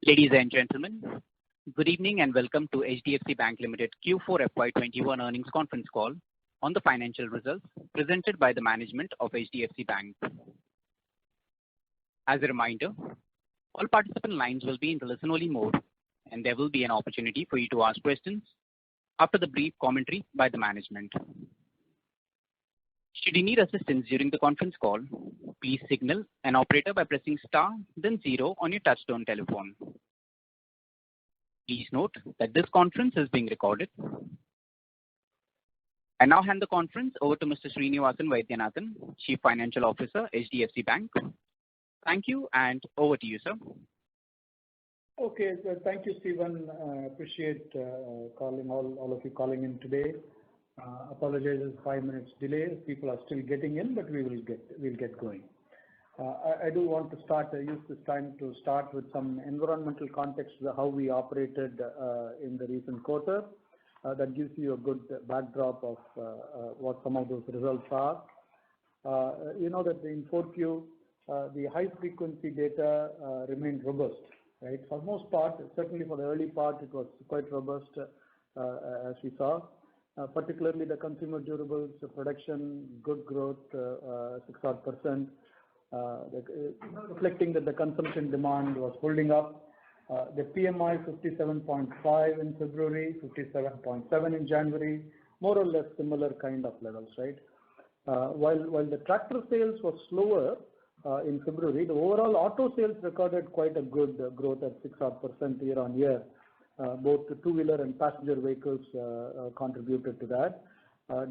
Ladies and gentlemen, good evening and welcome to HDFC Bank Limited Q4 FY21 earnings conference call on the financial results presented by the management of HDFC Bank. As a reminder, all participant lines will be in the listen-only mode, and there will be an opportunity for you to ask questions after the brief commentary by the management. Should you need assistance during the conference call, please signal an operator by pressing star then 0 on your touchtone telephone. Please note that this conference is being recorded. I now hand the conference over to Mr. Srinivasan Vaidyanathan, Chief Financial Officer, HDFC Bank. Thank you, and over to you, sir. Okay, so thank you, Stephen. Appreciate calling all of you calling in today. Apologize for 5 minutes delay. People are still getting in, but we'll get going. I do want to use this time to start with some environmental context of how we operated in the recent quarter. That gives you a good backdrop of what some of those results are. You know that in 4Q, the high frequency data remained robust, right? For the most part, certainly for the early part, it was quite robust as we saw. Particularly the consumer durables production, good growth, 6%, reflecting that the consumption demand was holding up. The PMI 57.5 in February, 57.7 in January, more or less similar kind of levels, right? While the tractor sales was slower in February, the overall auto sales recorded quite a good growth at 6% year on year. Both the two-wheeler and passenger vehicles contributed to that.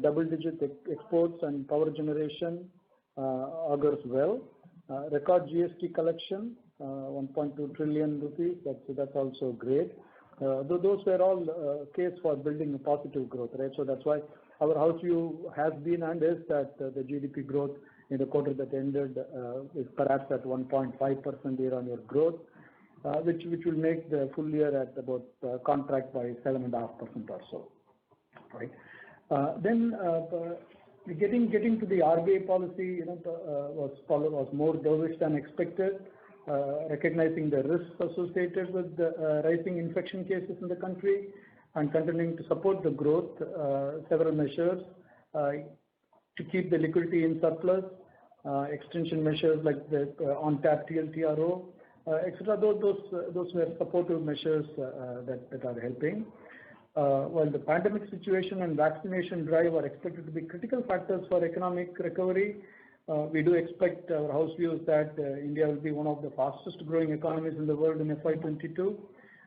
Double-digit exports and power generation augurs well. Record GST collection, 1.2 trillion rupees. That's also great. Those were all case for building a positive growth, right? So that's why our house view has been and is that the GDP growth in the quarter that ended is perhaps at 1.5% year-on-year growth. Which will make the full year at about contract by 7.5% or so, right? Then getting to the RBI policy, was more dovish than expected, recognizing the risks associated with the rising infection cases in the country and continuing to support the growth. Several measures to keep the liquidity in surplus, extension measures like the on-tap TLTRO. Etc. Those were supportive measures that are helping. While the pandemic situation and vaccination drive are expected to be critical factors for economic recovery, we do expect our house view is that India will be one of the fastest growing economies in the world in FY22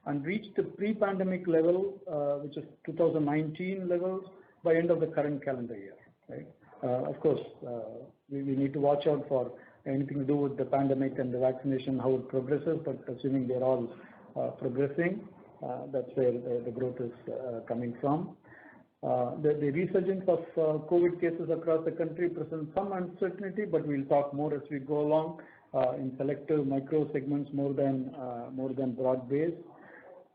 and reach the pre-pandemic level, which is 2019 levels, by end of the current calendar year. Right? Of course, we need to watch out for anything to do with the pandemic and the vaccination, how it progresses, but assuming they're all progressing, that's where the growth is coming from. The resurgence of COVID cases across the country presents some uncertainty, but we'll talk more as we go along in selective micro segments more than broad base.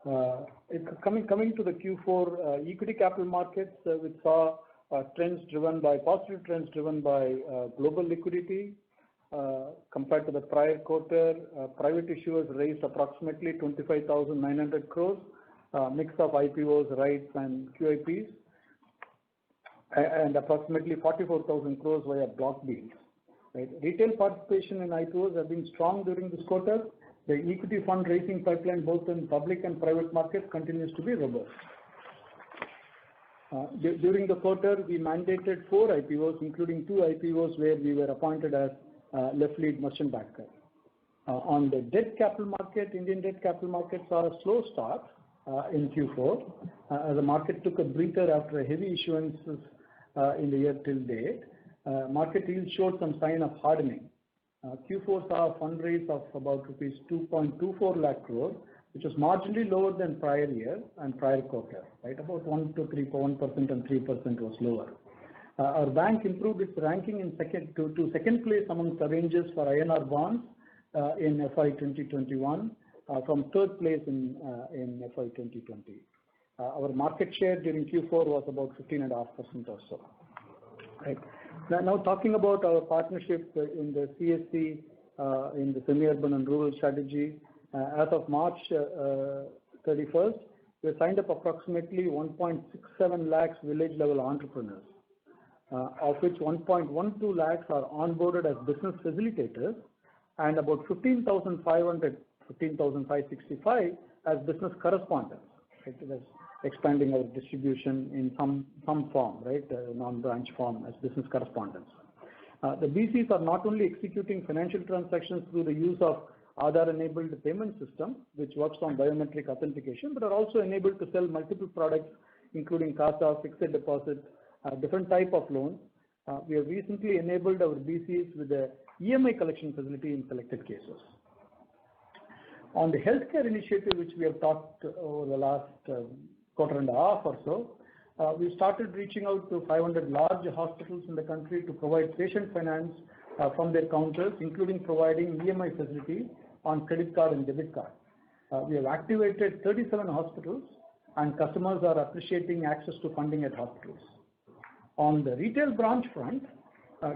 Coming to the Q4 equity capital markets, we saw positive trends driven by global liquidity. Compared to the prior quarter, private issuers raised approximately 25,900 crores, mix of IPOs, rights and QIPs, and approximately 44,000 crores via block deals. Right? Retail participation in IPOs have been strong during this quarter. The equity fundraising pipeline both in public and private markets continues to be robust. During the quarter, we mandated 4 IPOs, including 2 IPOs where we were appointed as left lead merchant banker. On the debt capital market, Indian debt capital markets saw a slow start in Q4 as the market took a breather after a heavy issuances in the year till date. Market yields showed some sign of hardening. Q4 saw a fundraise of about rupees 2.24 lakh crore, which was marginally lower than prior year and prior quarter, right? About 1% and 3% was lower. Our bank improved its ranking in to second place amongst arrangers for INR bonds in FY 2021 from third place in FY 2020. Our market share during Q4 was about 15.5% or so. Right. Now talking about our partnership in the CSC, in the semi-urban and rural strategy, As of March 31st, we signed up approximately 1.67 lakhs village-level entrepreneurs, of which 1.12 lakhs are onboarded as business facilitators, and about 15,565 as business correspondents. Right? That's expanding our distribution in some form, right? Non-branch form as business correspondents. The BCs are not only executing financial transactions through the use of Aadhaar-enabled payment system, which works on biometric authentication, but are also enabled to sell multiple products, including CASA, fixed deposits, different type of loans. We have recently enabled our BCs with a EMI collection facility in selected cases. On the healthcare initiative, which we have talked over the last quarter and a half or so, we started reaching out to 500 large hospitals in the country to provide patient finance from their counters, including providing EMI facility on credit card and debit card. We have activated 37 hospitals, and customers are appreciating access to funding at hospitals. On the retail branch front,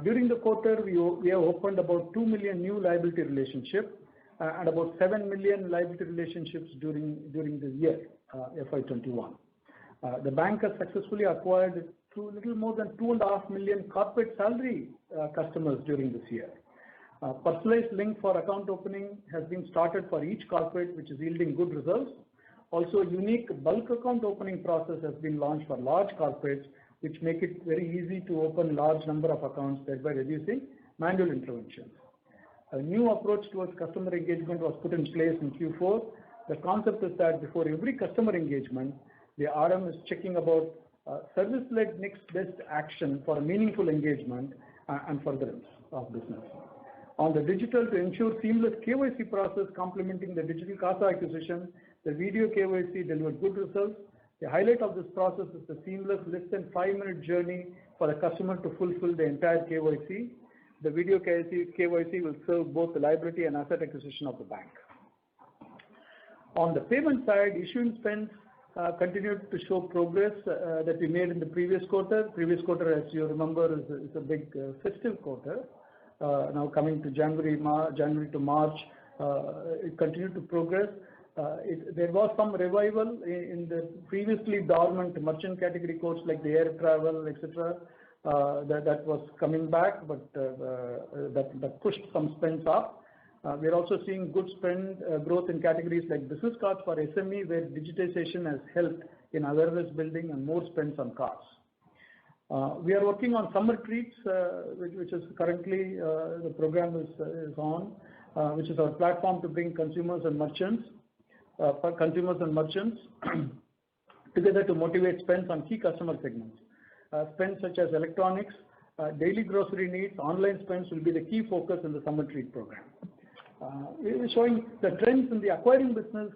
during the quarter, we have opened about 2 million new liability relationships and about 7 million liability relationships during the year, FY21. The bank has successfully acquired a little more than 2.5 million corporate salary customers during this year. Personalized link for account opening has been started for each corporate, which is yielding good results. Also, unique bulk account opening process has been launched for large corporates, which make it very easy to open large number of accounts, thereby reducing manual interventions. A new approach towards customer engagement was put in place in Q4. The concept is that before every customer engagement, the RM is checking about service-led next best action for a meaningful engagement and furtherance of business. On the digital, to ensure seamless KYC process complementing the digital CASA acquisition, the video KYC delivered good results. The highlight of this process is the seamless, less than 5-minute journey for the customer to fulfill the entire KYC. The video KYC will serve both the liability and asset acquisition of the bank. On the payment side, issuing spends continued to show progress that we made in the previous quarter. Previous quarter, as you remember, is a big festive quarter. Now coming to January to March, it continued to progress. There was some revival in the previously dormant merchant category codes like the air travel, etc. That was coming back, but that pushed some spends up. We are also seeing good spend growth in categories like business cards for SME, where digitization has helped in awareness building and more spends on cards. We are working on summer treats, which is currently the program is on, which is our platform to bring consumers and merchants together to motivate spends on key customer segments. Spends such as electronics, daily grocery needs, online spends will be the key focus in the summer treat program. We're showing the trends in the acquiring business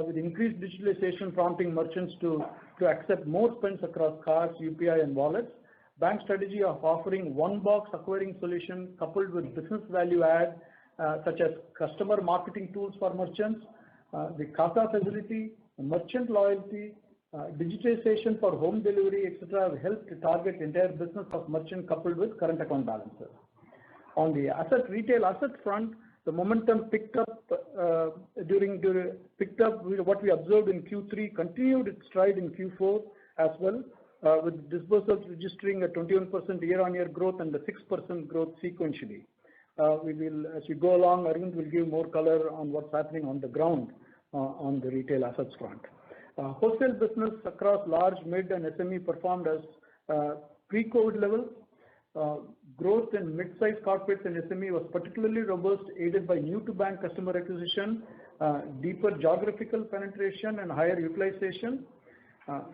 with increased digitalization prompting merchants to accept more spends across cards, UPI and wallets. Bank strategy of offering one box acquiring solution coupled with business value add such as customer marketing tools for merchants, the CASA facility, merchant loyalty, digitization for home delivery, etc. have helped to target entire business of merchant coupled with current account balances. On the retail asset front, the momentum picked up what we observed in Q3, continued its stride in Q4 as well, with disbursements registering a 21% year-on-year growth and a 6% growth sequentially. We will, as we go along, Arvind will give more color on what's happening on the ground on the retail assets front. Wholesale business across large, mid and SME performed as pre-COVID levels. Growth in mid-sized corporates and SME was particularly robust, aided by new-to-bank customer acquisition, deeper geographical penetration and higher utilization.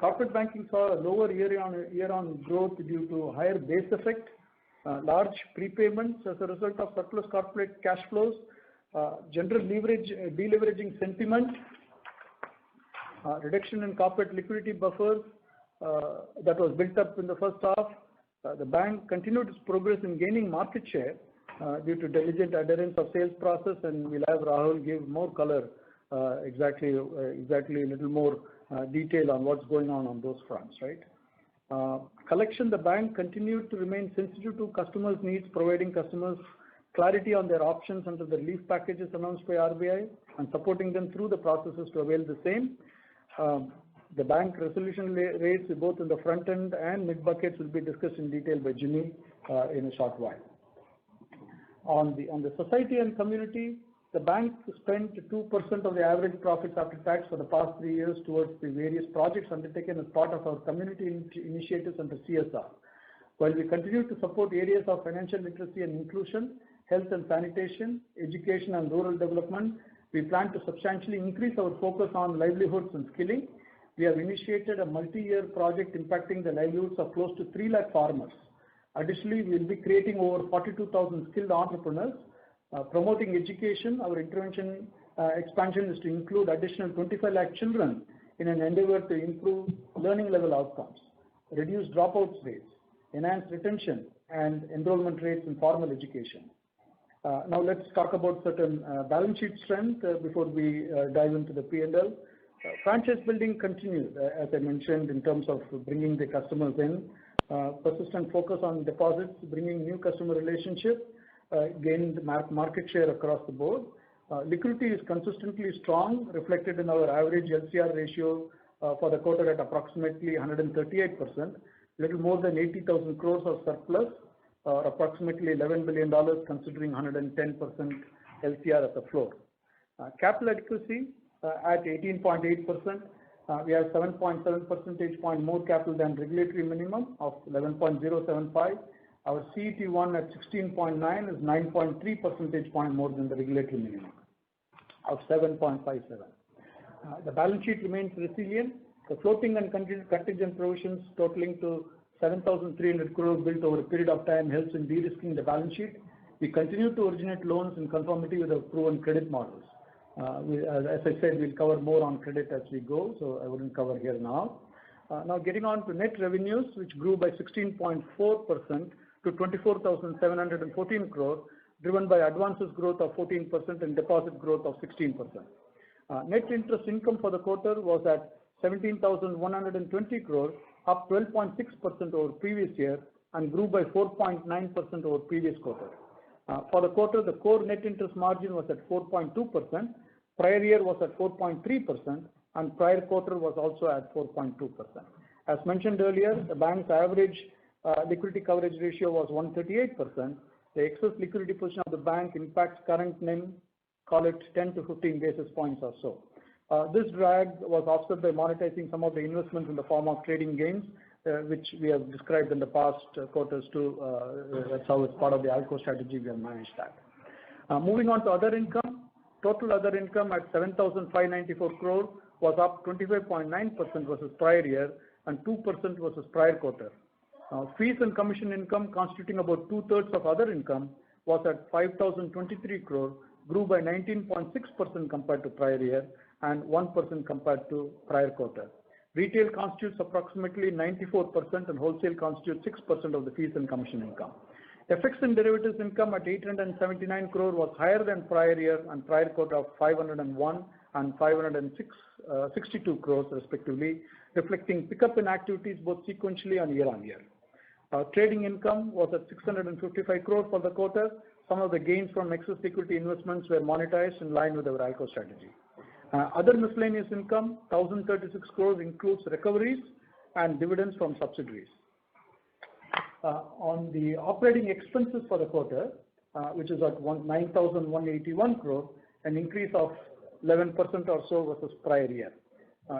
Corporate banking saw a lower year-on growth due to higher base effect, large prepayments as a result of surplus corporate cash flows, general deleveraging sentiment, reduction in corporate liquidity buffers that was built up in the first half. The bank continued its progress in gaining market share due to diligent adherence of sales process, and we'll have Rahul give more color, exactly a little more detail on what's going on those fronts, right? Collection, the bank continued to remain sensitive to customers' needs, providing customers clarity on their options under the relief packages announced by RBI, and supporting them through the processes to avail the same. The bank resolution rates both in the front end and mid buckets will be discussed in detail by Jimmy in a short while. On the society and community, the bank spent 2% of the average profits after tax for the past 3 years towards the various projects undertaken as part of our community initiatives under CSR. While we continue to support areas of financial literacy and inclusion, health and sanitation, education and rural development, we plan to substantially increase our focus on livelihoods and skilling. We have initiated a multi-year project impacting the livelihoods of close to 3 lakh farmers. Additionally, we will be creating over 42,000 skilled entrepreneurs. Promoting education, our intervention expansion is to include additional 25 lakh children in an endeavor to improve learning level outcomes, reduce dropouts rates, enhance retention and enrollment rates in formal education. Now let's talk about certain balance sheet strength before we dive into the P&L. Franchise building continued, as I mentioned, in terms of bringing the customers in. Persistent focus on deposits, bringing new customer relationships, gained market share across the board. Liquidity is consistently strong, reflected in our average LCR ratio for the quarter at approximately 138%, little more than 80,000 crores of surplus, or approximately $11 billion considering 110% LCR at the floor. Capital adequacy at 18.8%. We have 7.7 percentage point more capital than regulatory minimum of 11.075. Our CET1 at 16.9 is 9.3 percentage point more than the regulatory minimum of 7.57. The balance sheet remains resilient. The floating and contingent provisions totaling to 7,300 crore built over a period of time helps in de-risking the balance sheet. We continue to originate loans in conformity with our proven credit models. As I said, we'll cover more on credit as we go, so I wouldn't cover here now. Now getting on to net revenues, which grew by 16.4% to 24,714 crore, driven by advances growth of 14% and deposit growth of 16%. Net interest income for the quarter was at 17,120 crore, up 12.6% over previous year and grew by 4.9% over previous quarter. For the quarter, the core net interest margin was at 4.2%, prior year was at 4.3%, and prior quarter was also at 4.2%. As mentioned earlier, the bank's average liquidity coverage ratio was 138%. The excess liquidity position of the bank impacts current NIM, call it 10 to 15 basis points or so. This drag was offset by monetizing some of the investments in the form of trading gains, which we have described in the past quarters too. That's how, as part of the ALCO strategy, we have managed that. Moving on to other income. Total other income at 7,594 crore was up 25.9% versus prior year and 2% versus prior quarter. Fees and commission income, constituting about 2/3 of other income, was at 5,023 crore, grew by 19.6% compared to prior year and 1% compared to prior quarter. Retail constitutes approximately 94% and wholesale constitutes 6% of the fees and commission income. FX and derivatives income at 879 crore was higher than prior year and prior quarter of 501 and 562 crores respectively, reflecting pickup in activities both sequentially and year on year. Trading income was at 655 crore for the quarter. Some of the gains from excess equity investments were monetized in line with our ALCO strategy. Other miscellaneous income, 1,036 crores, includes recoveries and dividends from subsidiaries. On the operating expenses for the quarter, which is at 9,181 crore, an increase of 11% or so versus prior year.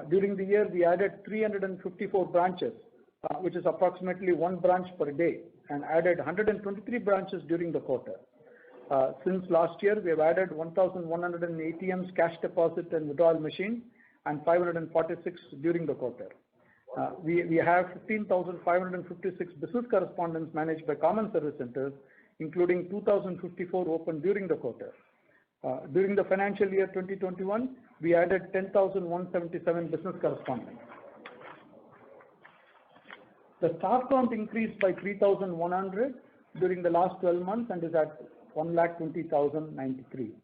During the year, we added 354 branches, which is approximately 1 branch per day, and added 123 branches during the quarter. Since last year, we have added 1,100 ATMs, cash deposit and withdrawal machine, and 546 during the quarter. We have 15,556 business correspondents managed by common service centers, including 2,054 opened during the quarter. During the financial year 2021, we added 10,177 business correspondents. The staff count increased by 3,100 during the last 12 months and is at 1,20,093.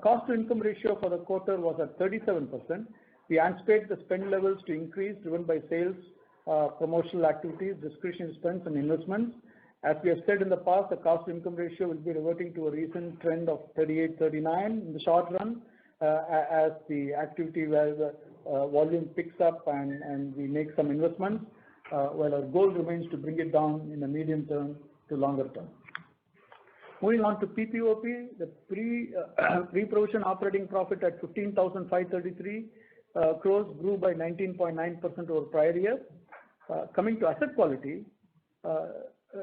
Cost to income ratio for the quarter was at 37%. We anticipate the spend levels to increase driven by sales, promotional activities, discretionary spends and investments. As we have said in the past, the cost-to-income ratio will be reverting to a recent trend of 38-39 in the short run as the activity where the volume picks up and we make some investments, while our goal remains to bring it down in the medium term to longer term. Moving on to PPOP, the pre-provision operating profit at 15,533 crores grew by 19.9% over prior year. Coming to asset quality,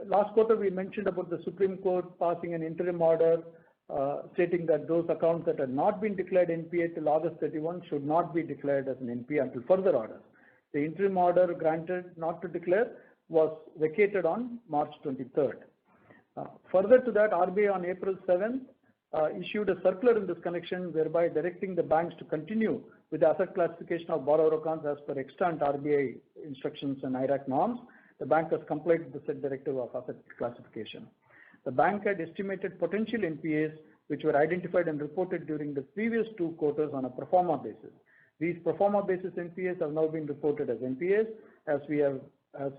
last quarter we mentioned about the Supreme Court passing an interim order stating that those accounts that had not been declared NPA till August 31 should not be declared as an NPA until further orders. The interim order granted not to declare was vacated on March 23rd. Further to that, RBI on April 7th issued a circular in this connection whereby directing the banks to continue with the asset classification of borrower accounts as per extant RBI instructions and IRAC norms. The bank has complied with the said directive of asset classification. The bank had estimated potential NPAs which were identified and reported during the previous 2 quarters on a pro forma basis. These pro forma basis NPAs have now been reported as NPAs. As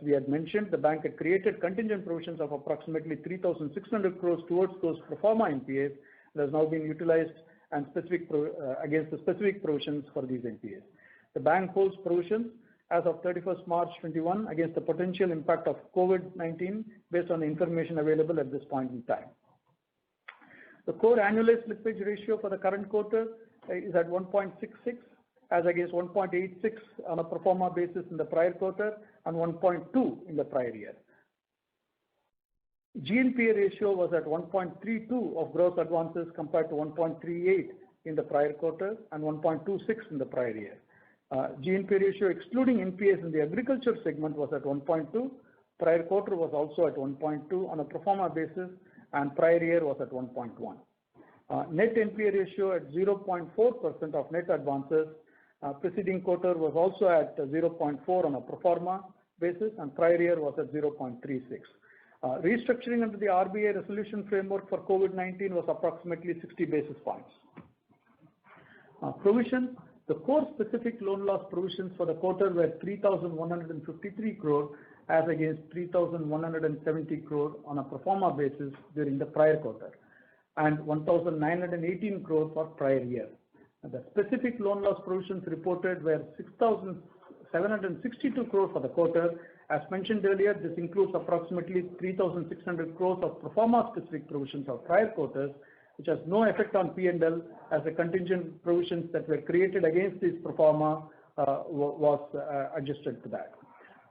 we had mentioned, the bank had created contingent provisions of approximately 3,600 crores towards those pro forma NPAs that has now been utilized and against the specific provisions for these NPAs. The bank holds provisions as of 31st March 21 against the potential impact of COVID-19 based on the information available at this point in time. The core annualized slippage ratio for the current quarter is at 1.66 as against 1.86 on a pro forma basis in the prior quarter and 1.2 in the prior year. GNPA ratio was at 1.32 of gross advances compared to 1.38 in the prior quarter and 1.26 in the prior year. GNPA ratio excluding NPAs in the agriculture segment was at 1.2. Prior quarter was also at 1.2 on a pro forma basis and prior year was at 1.1. Net NPA ratio at 0.4% of net advances. Preceding quarter was also at 0.4 on a pro forma basis and prior year was at 0.36. Restructuring under the RBI resolution framework for COVID-19 was approximately 60 basis points. Provision. The core specific loan loss provisions for the quarter were 3,153 crore as against 3,170 crore on a pro forma basis during the prior quarter and 1,918 crore for prior year. The specific loan loss provisions reported were 6,762 crore for the quarter. As mentioned earlier, this includes approximately 3,600 crores of pro forma specific provisions of prior quarters, which has no effect on P&L as the contingent provisions that were created against these pro forma was adjusted to that.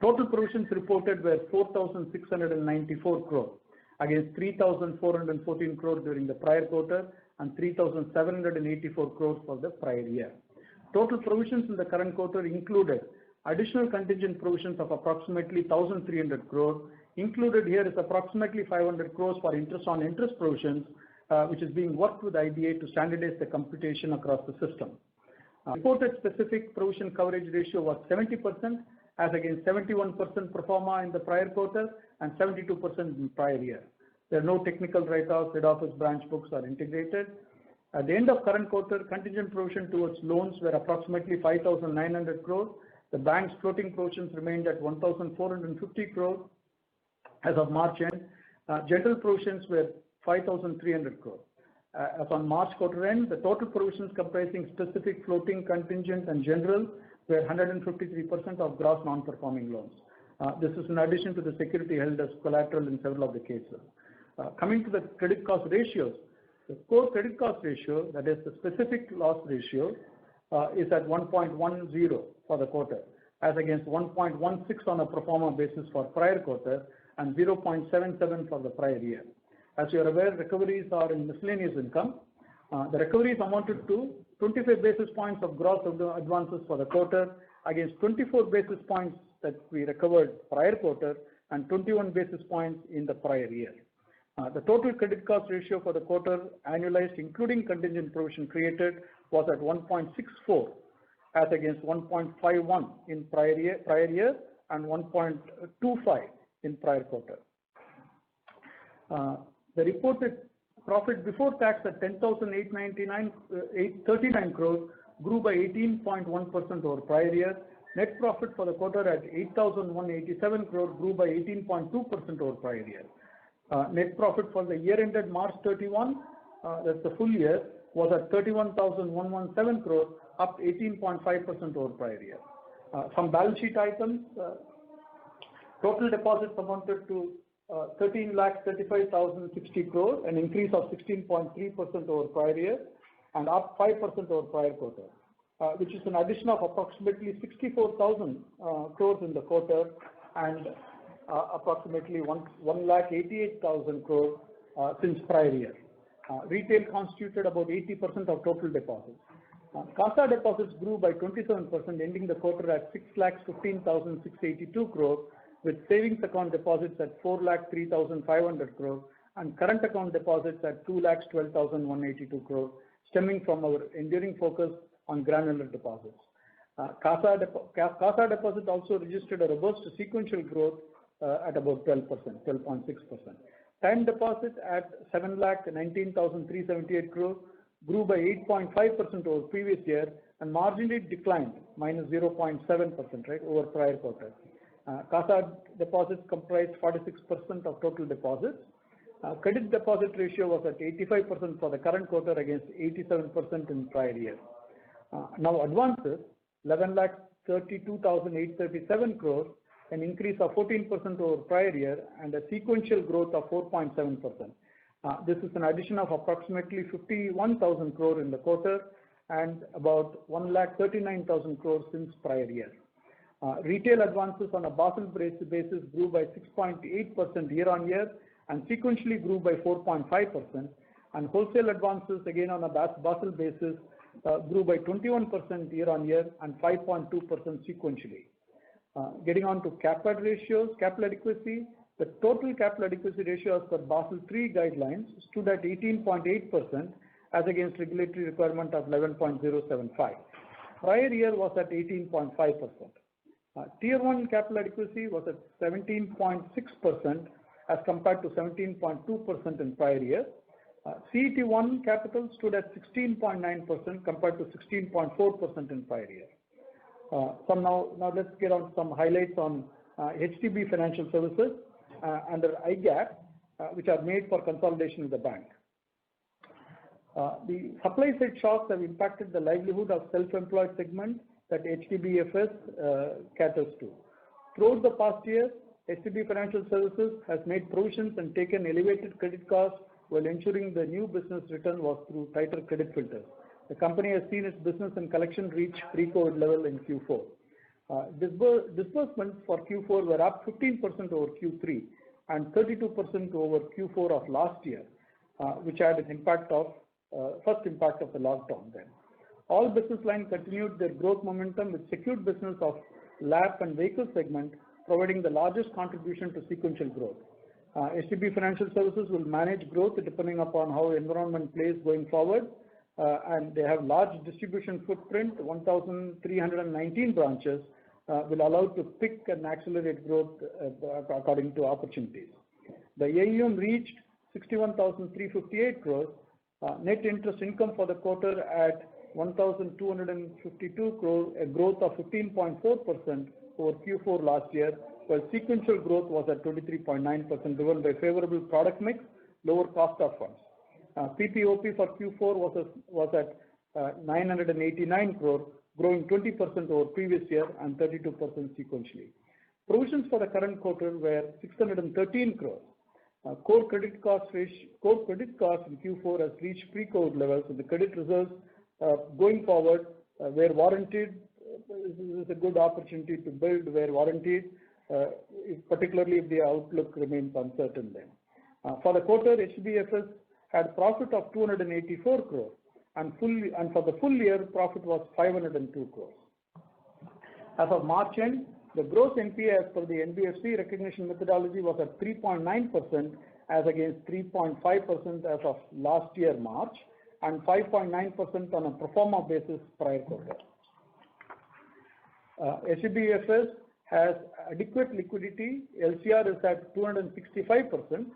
Total provisions reported were 4,694 crore against 3,414 crore during the prior quarter and 3,784 crores for the prior year. Total provisions in the current quarter included additional contingent provisions of approximately 1,300 crore. Included here is approximately 500 crores for interest on interest provisions, which is being worked with IBA to standardize the computation across the system. Reported specific provision coverage ratio was 70% as against 71% pro forma in the prior quarter and 72% in prior year. There are no technical write-offs, head office branch books are integrated. At the end of current quarter, contingent provision towards loans were approximately 5,900 crore. The bank's floating provisions remained at 1,450 crore as of March end. General provisions were 5,300 crore. As on March quarter end, the total provisions comprising specific, floating, contingent and general were 153% of gross non-performing loans. This is in addition to the security held as collateral in several of the cases. Coming to the credit cost ratios, the core credit cost ratio, that is the specific loss ratio, is at 1.10 for the quarter, as against 1.16 on a pro forma basis for prior quarter and 0.77 for the prior year. As you are aware, recoveries are in miscellaneous income. The recoveries amounted to 25 basis points of gross advances for the quarter against 24 basis points that we recovered prior quarter and 21 basis points in the prior year. The total credit cost ratio for the quarter annualized, including contingent provision created, was at 1.64 as against 1.51 in prior year and 1.25 in prior quarter. The reported profit before tax at 10,839 crore grew by 18.1% over prior year. Net profit for the quarter at 8,187 crore grew by 18.2% over prior year. Net profit for the year ended March 31, that's the full year, was at 31,117 crore, up 18.5% over prior year. Some balance sheet items. Total deposits amounted to 13,35,060 crore, an increase of 16.3% over prior year and up 5% over prior quarter, which is an addition of approximately 64,000 crores in the quarter and approximately 1,88,000 crore since prior year. Retail constituted about 80% of total deposits. CASA deposits grew by 27%, ending the quarter at 6,15,682 crore, with savings account deposits at 4,03,500 crore and current account deposits at 2,12,182 crore, stemming from our enduring focus on granular deposits. CASA deposit also registered a robust sequential growth at about 12.6%. Time deposit at 7,19,378 crore grew by 8.5% over previous year and marginally declined -0.7% right over prior quarter. CASA deposits comprised 46% of total deposits. Credit deposit ratio was at 85% for the current quarter against 87% in prior year. Now advances 11,32,837 crores, an increase of 14% over prior year and a sequential growth of 4.7%. This is an addition of approximately 51,000 crore in the quarter and about 1,39,000 crores since prior year. Retail advances on a Basel basis grew by 6.8% year on year and sequentially grew by 4.5%, and wholesale advances again on a Basel basis grew by 21% year on year and 5.2% sequentially. Getting on to capital ratios, capital adequacy, the total capital adequacy ratio as per Basel III guidelines stood at 18.8% as against regulatory requirement of 11.075. Prior year was at 18.5%. Tier 1 capital adequacy was at 17.6% as compared to 17.2% in prior year. CET1 capital stood at 16.9% compared to 16.4% in prior year. Now let's get on some highlights on HDB Financial Services under IGAP, which are made for consolidation with the bank. The supply side shocks have impacted the livelihood of self-employed segment that HDBFS caters to. Throughout the past year, HDB Financial Services has made provisions and taken elevated credit costs while ensuring the new business return was through tighter credit filters. The company has seen its business and collection reach pre-COVID level in Q4. Disbursements for Q4 were up 15% over Q3 and 32% over Q4 of last year, which had an impact of first impact of the lockdown then. All business lines continued their growth momentum with secured business of LAP and vehicle segment providing the largest contribution to sequential growth. HDB Financial Services will manage growth depending upon how the environment plays going forward, and they have large distribution footprint, 1,319 branches, will allow to pick and accelerate growth according to opportunities. The AUM reached 61,358 crores. Net interest income for the quarter at 1,252 crore, a growth of 15.4% over Q4 last year, while sequential growth was at 23.9%, driven by favorable product mix, lower cost of funds. PPOP for Q4 was at 989 crore, growing 20% over previous year and 32% sequentially. Provisions for the current quarter were 613 crores. Core credit cost in Q4 has reached pre-COVID levels, and the credit reserves going forward where warranted. This is a good opportunity to build where warranted, particularly if the outlook remains uncertain then. For the quarter, HDFS had profit of 284 crores and for the full year profit was 502 crores. As of March end, the gross NPA as per the NBFC recognition methodology was at 3.9% as against 3.5% as of last year March and 5.9% on a pro forma basis prior quarter. HDFS has adequate liquidity. LCR is at 265%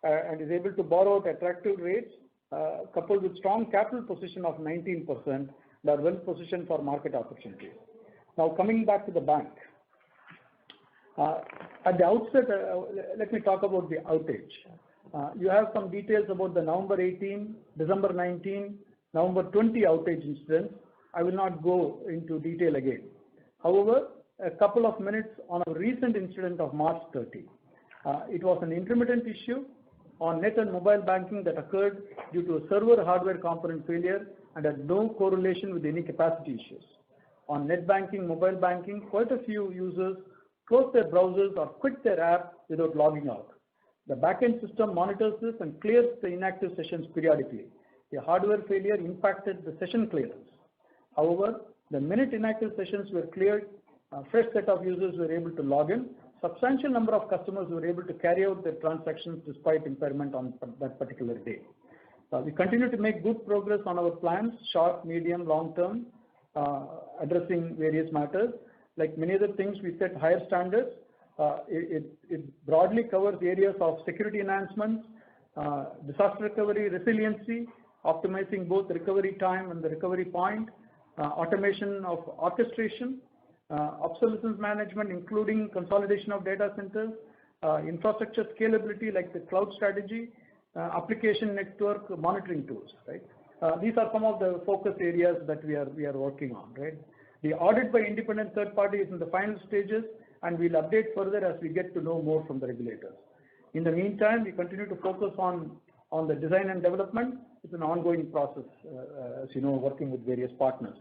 and is able to borrow at attractive rates, coupled with strong capital position of 19%, they are well positioned for market opportunities. Now coming back to the bank. At the outset, let me talk about the outage. You have some details about the November 18, December 19, November 20 outage incidents. I will not go into detail again. However, a couple of minutes on a recent incident of March 30. It was an intermittent issue on net and mobile banking that occurred due to a server hardware component failure and had no correlation with any capacity issues. On net banking, mobile banking, quite a few users closed their browsers or quit their app without logging out. The backend system monitors this and clears the inactive sessions periodically. The hardware failure impacted the session clearance. However, the minute inactive sessions were cleared, a fresh set of users were able to log in. Substantial number of customers were able to carry out their transactions despite impairment on that particular day. We continue to make good progress on our plans, short, medium, long term, addressing various matters. Like many other things, we set higher standards. It broadly covers areas of security enhancements, disaster recovery, resiliency, optimizing both recovery time and the recovery point, automation of orchestration, obsolescence management, including consolidation of data centers, infrastructure scalability like the cloud strategy, application network monitoring tools. Right? These are some of the focus areas that we are working on. Right? The audit by independent third party is in the final stages, and we'll update further as we get to know more from the regulators. In the meantime, we continue to focus on the design and development. It's an ongoing process, as you know, working with various partners.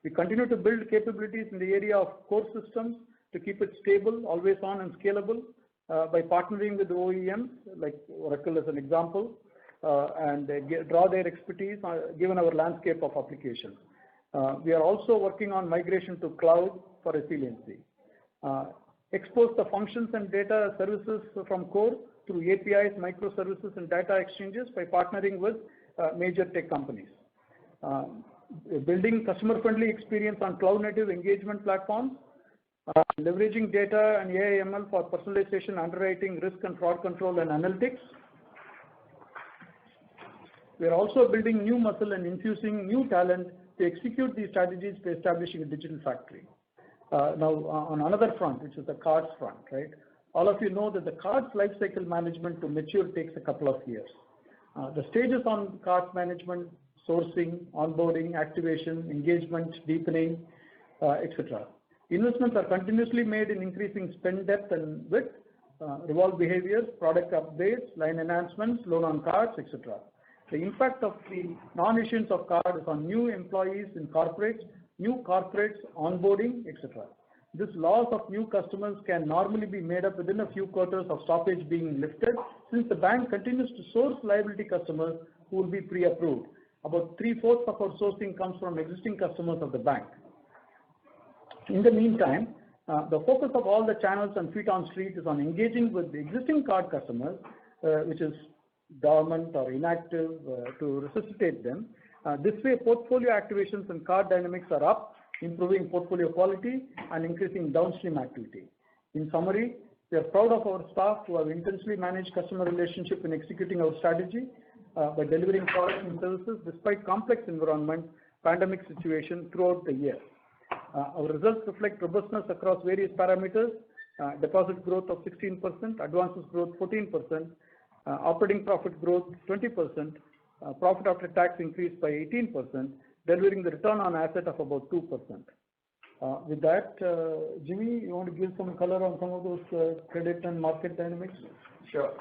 We continue to build capabilities in the area of core systems to keep it stable, always on and scalable by partnering with OEMs, like Oracle as an example, and draw their expertise given our landscape of applications. We are also working on migration to cloud for resiliency. Expose the functions and data services from core through APIs, microservices, and data exchanges by partnering with major tech companies. Building customer-friendly experience on cloud-native engagement platforms, leveraging data and AI/ML for personalization, underwriting, risk and fraud control, and analytics. We are also building new muscle and infusing new talent to execute these strategies by establishing a digital factory. Now, on another front, which is the cards front, right? All of you know that the cards lifecycle management to mature takes a couple of years. The stages on cards management, sourcing, onboarding, activation, engagement, deepening, etc. Investments are continuously made in increasing spend depth and width, revolve behaviors, product updates, line enhancements, loan on cards, etc. The impact of the non-issuance of cards on new employees in corporates, new corporates, onboarding, etc. This loss of new customers can normally be made up within a few quarters of stoppage being lifted, since the bank continues to source liability customers who will be pre-approved. About 3/4 of our sourcing comes from existing customers of the bank. In the meantime, the focus of all the channels and feet on street is on engaging with the existing card customers, which is dormant or inactive, to resuscitate them. This way, portfolio activations and card dynamics are up, improving portfolio quality and increasing downstream activity. In summary, we are proud of our staff who have intensely managed customer relationship in executing our strategy by delivering products and services despite complex environment, pandemic situation throughout the year. Our results reflect robustness across various parameters, deposit growth of 16%, advances growth 14%, operating profit growth 20%, profit after tax increased by 18%, delivering the return on asset of about 2%. With that, Jimmy, you want to give some color on some of those credit and market dynamics? Sure.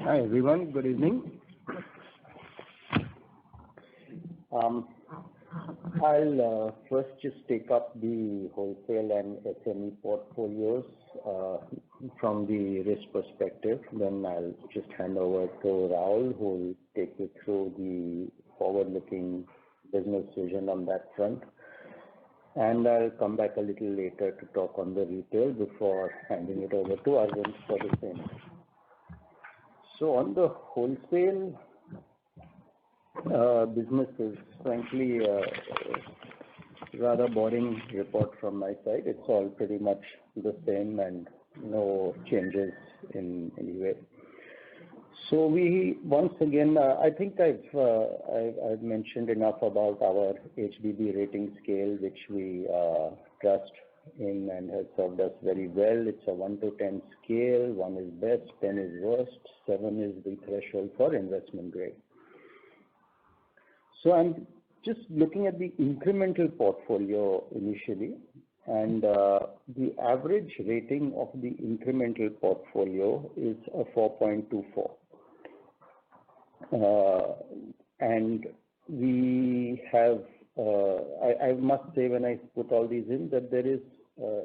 Hi everyone, good evening. I'll first just take up the wholesale and SME portfolios from the risk perspective. Then I'll just hand over to Rahul, who will take you through the forward-looking business vision on that front. And I'll come back a little later to talk on the retail before handing it over to Arvind for the same. So on the wholesale businesses, frankly, rather boring report from my side. It's all pretty much the same and no changes in any way. So we once again, I think I've mentioned enough about our HBB rating scale, which we trust in and has served us very well. It's a 1 to 10 scale. 1 is best, 10 is worst, 7 is the threshold for investment grade. So I'm just looking at the incremental portfolio initially, and the average rating of the incremental portfolio is a 4.24. And we have, I must say when I put all these in that there is, I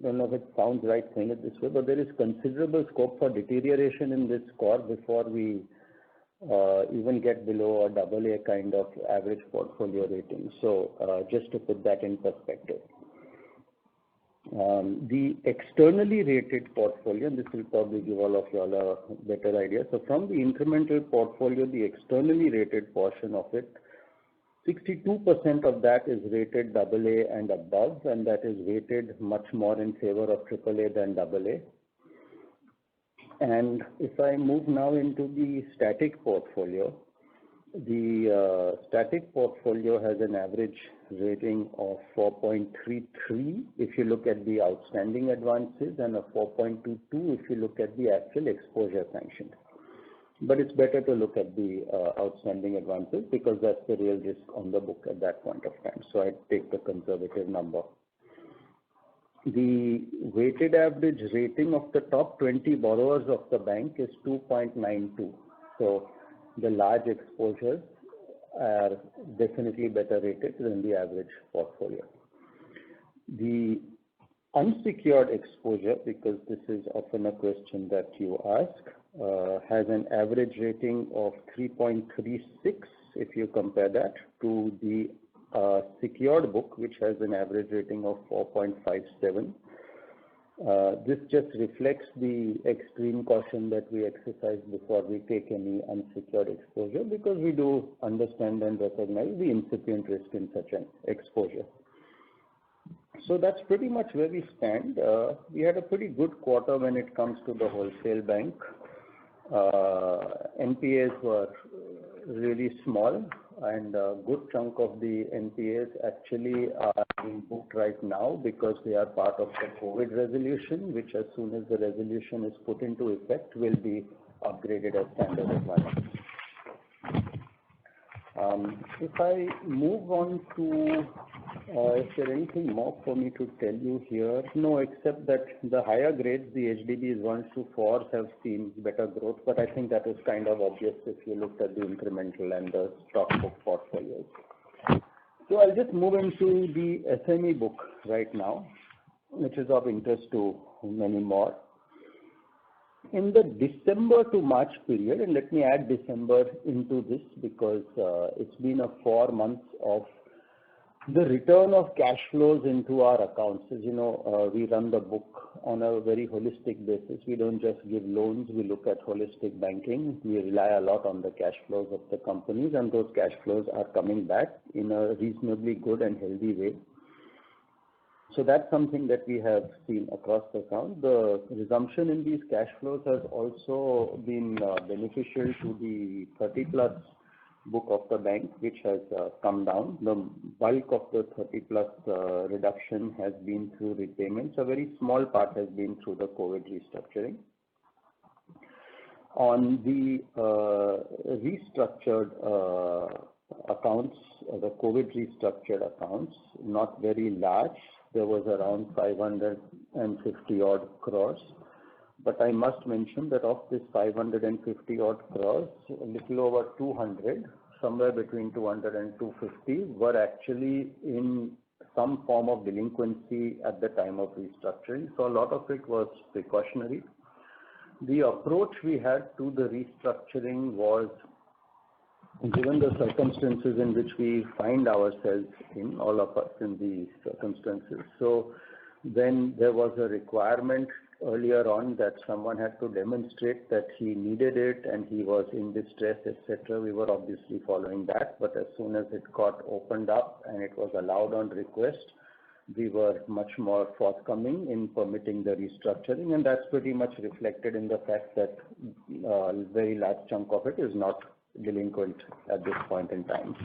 don't know if it sounds right saying it this way, but there is considerable scope for deterioration in this score before we even get below a AA kind of average portfolio rating. So just to put that in perspective. The externally rated portfolio, and this will probably give all of you all a better idea. So from the incremental portfolio, the externally rated portion of it, 62% of that is rated AA and above, and that is weighted much more in favor of AAA than AA. And if I move now into the static portfolio, the static portfolio has an average rating of 4.33 if you look at the outstanding advances, and a 4.22 if you look at the actual exposure sanctioned. But it's better to look at the outstanding advances because that's the real risk on the book at that point of time. So I take the conservative number. The weighted average rating of the top 20 borrowers of the bank is 2.92. So the large exposures are definitely better rated than the average portfolio. The unsecured exposure, because this is often a question that you ask, has an average rating of 3.36 if you compare that to the secured book, which has an average rating of 4.57. This just reflects the extreme caution that we exercise before we take any unsecured exposure, because we do understand and recognize the incipient risk in such an exposure. So that's pretty much where we stand. We had a pretty good quarter when it comes to the wholesale bank. NPAs were really small, and a good chunk of the NPAs actually are being booked right now because they are part of the COVID resolution, which as soon as the resolution is put into effect will be upgraded as standard advances. If I move on to, is there anything more for me to tell you here? No, except that the higher grades, the HDBs 1 to 4 have seen better growth, but I think that is kind of obvious if you looked at the incremental and the stock book portfolios. So I'll just move into the SME book right now, which is of interest to many more. In the December to March period, and let me add December into this because it's been a 4 months of the return of cash flows into our accounts. As you know, we run the book on a very holistic basis. We don't just give loans, we look at holistic banking. We rely a lot on the cash flows of the companies, and those cash flows are coming back in a reasonably good and healthy way. So that's something that we have seen across the account. The resumption in these cash flows has also been beneficial to the 30-plus book of the bank, which has come down. The bulk of the 30-plus reduction has been through repayments. A very small part has been through the COVID restructuring. On the restructured accounts, the COVID restructured accounts, not very large. There was around 550 odd crores. But I must mention that of this 550 odd crores, a little over 200, somewhere between 200 and 250, were actually in some form of delinquency at the time of restructuring. So a lot of it was precautionary. The approach we had to the restructuring was, given the circumstances in which we find ourselves in, all of us in these circumstances. So then there was a requirement earlier on that someone had to demonstrate that he needed it and he was in distress, etc. We were obviously following that, but as soon as it got opened up and it was allowed on request, we were much more forthcoming in permitting the restructuring, and that's pretty much reflected in the fact that a very large chunk of it is not delinquent at this point in time.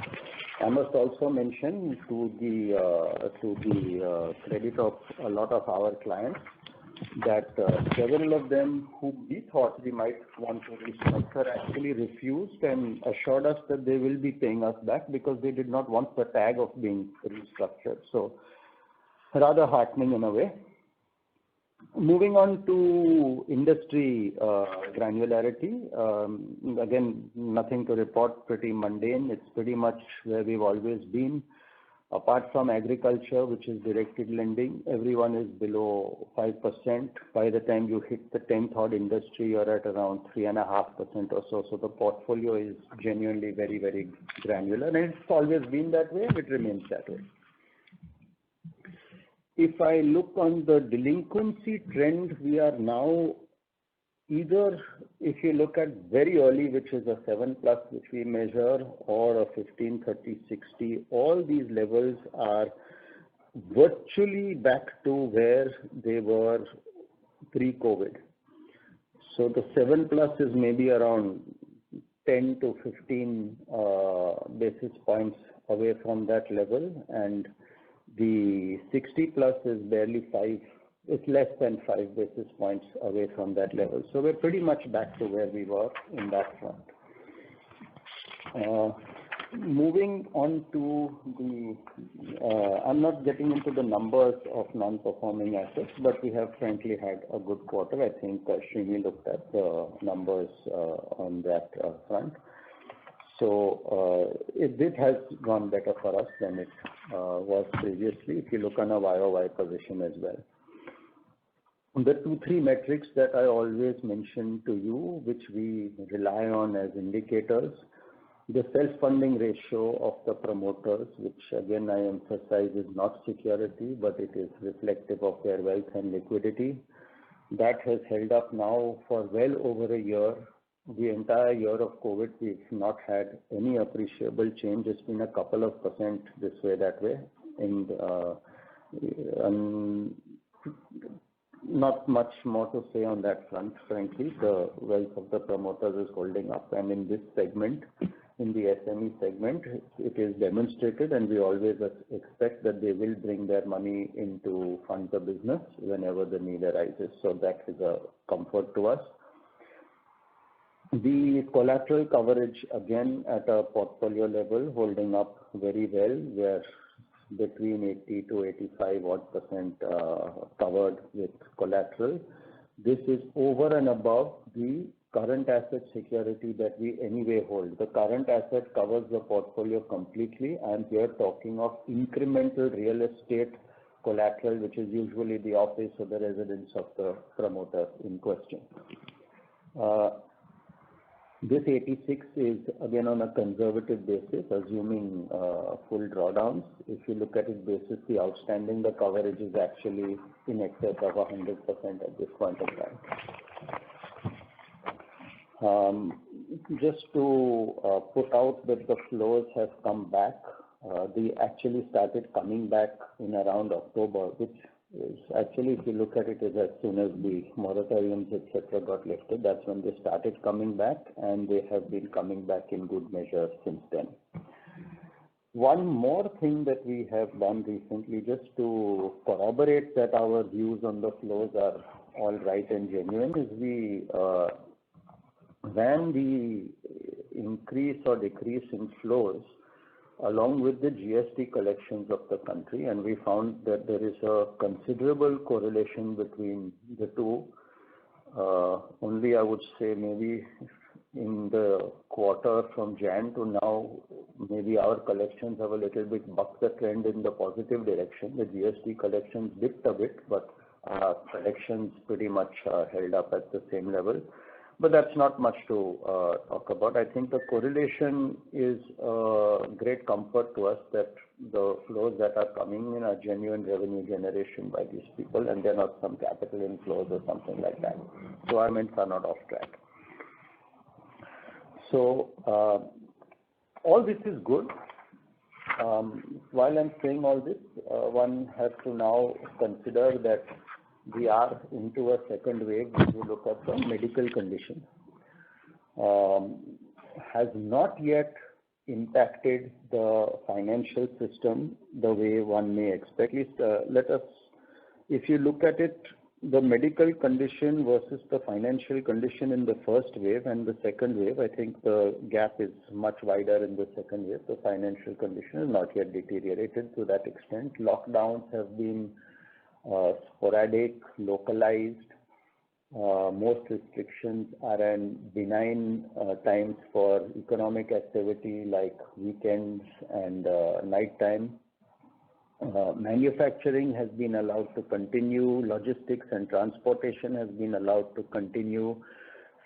I must also mention to the credit of a lot of our clients that several of them who we thought we might want to restructure actually refused and assured us that they will be paying us back because they did not want the tag of being restructured. So rather heartening in a way. Moving on to industry granularity, again, nothing to report, pretty mundane. It's pretty much where we've always been. Apart from agriculture, which is directed lending, everyone is below 5%. By the time you hit the 10th odd industry, you're at around 3.5% or so. So the portfolio is genuinely very, very granular. And it's always been that way, and it remains that way. If I look on the delinquency trend, we are now either, if you look at very early, which is a 7+, which we measure, or a 15, 30, 60, all these levels are virtually back to where they were pre-COVID. So the 7+ is maybe around 10 to 15 basis points away from that level, and the 60+ is barely 5. It's less than 5 basis points away from that level. So we're pretty much back to where we were in that front. Moving on to the, I'm not getting into the numbers of non-performing assets, but we have frankly had a good quarter. I think Srini looked at the numbers on that front. So it has gone better for us than it was previously, if you look on a YOY position as well. The 2-3 metrics that I always mention to you, which we rely on as indicators, the self-funding ratio of the promoters, which again I emphasize is not security, but it is reflective of their wealth and liquidity. That has held up now for well over a year. The entire year of COVID, we've not had any appreciable change. It's been a couple of percent this way, that way, and not much more to say on that front, frankly. The wealth of the promoters is holding up, and in this segment, in the SME segment, it is demonstrated, and we always expect that they will bring their money in to fund the business whenever the need arises. So that is a comfort to us. The collateral coverage, again, at a portfolio level, holding up very well. We're between 80 to 85 odd % covered with collateral. This is over and above the current asset security that we anyway hold. The current asset covers the portfolio completely, and we are talking of incremental real estate collateral, which is usually the office or the residence of the promoter in question. This 86 is again on a conservative basis, assuming full drawdowns. If you look at it basis, the outstanding, the coverage is actually in excess of 100% at this point of time. Just to put out that the flows have come back. They actually started coming back in around October, which is actually, if you look at it, is as soon as the moratoriums, etc., got lifted, that's when they started coming back, and they have been coming back in good measure since then. One more thing that we have done recently, just to corroborate that our views on the flows are all right and genuine, is we ran the increase or decrease in flows along with the GST collections of the country, and we found that there is a considerable correlation between the two. Only I would say maybe in the quarter from Jan to now, maybe our collections have a little bit bucked the trend in the positive direction. The GST collections dipped a bit, but collections pretty much held up at the same level. But that's not much to talk about. I think the correlation is great comfort to us that the flows that are coming in are genuine revenue generation by these people, and they're not some capital inflows or something like that. So our mints are not off track. So all this is good. While I'm saying all this, one has to now consider that we are into a second wave when you look at the medical condition. has not yet impacted the financial system the way one may expect. At least if you look at it, the medical condition versus the financial condition in the first wave and the second wave, I think the gap is much wider in the second wave. The financial condition is not yet deteriorated to that extent. Lockdowns have been sporadic, localized. Most restrictions are in benign times for economic activity like weekends and nighttime. Manufacturing has been allowed to continue, logistics and transportation has been allowed to continue.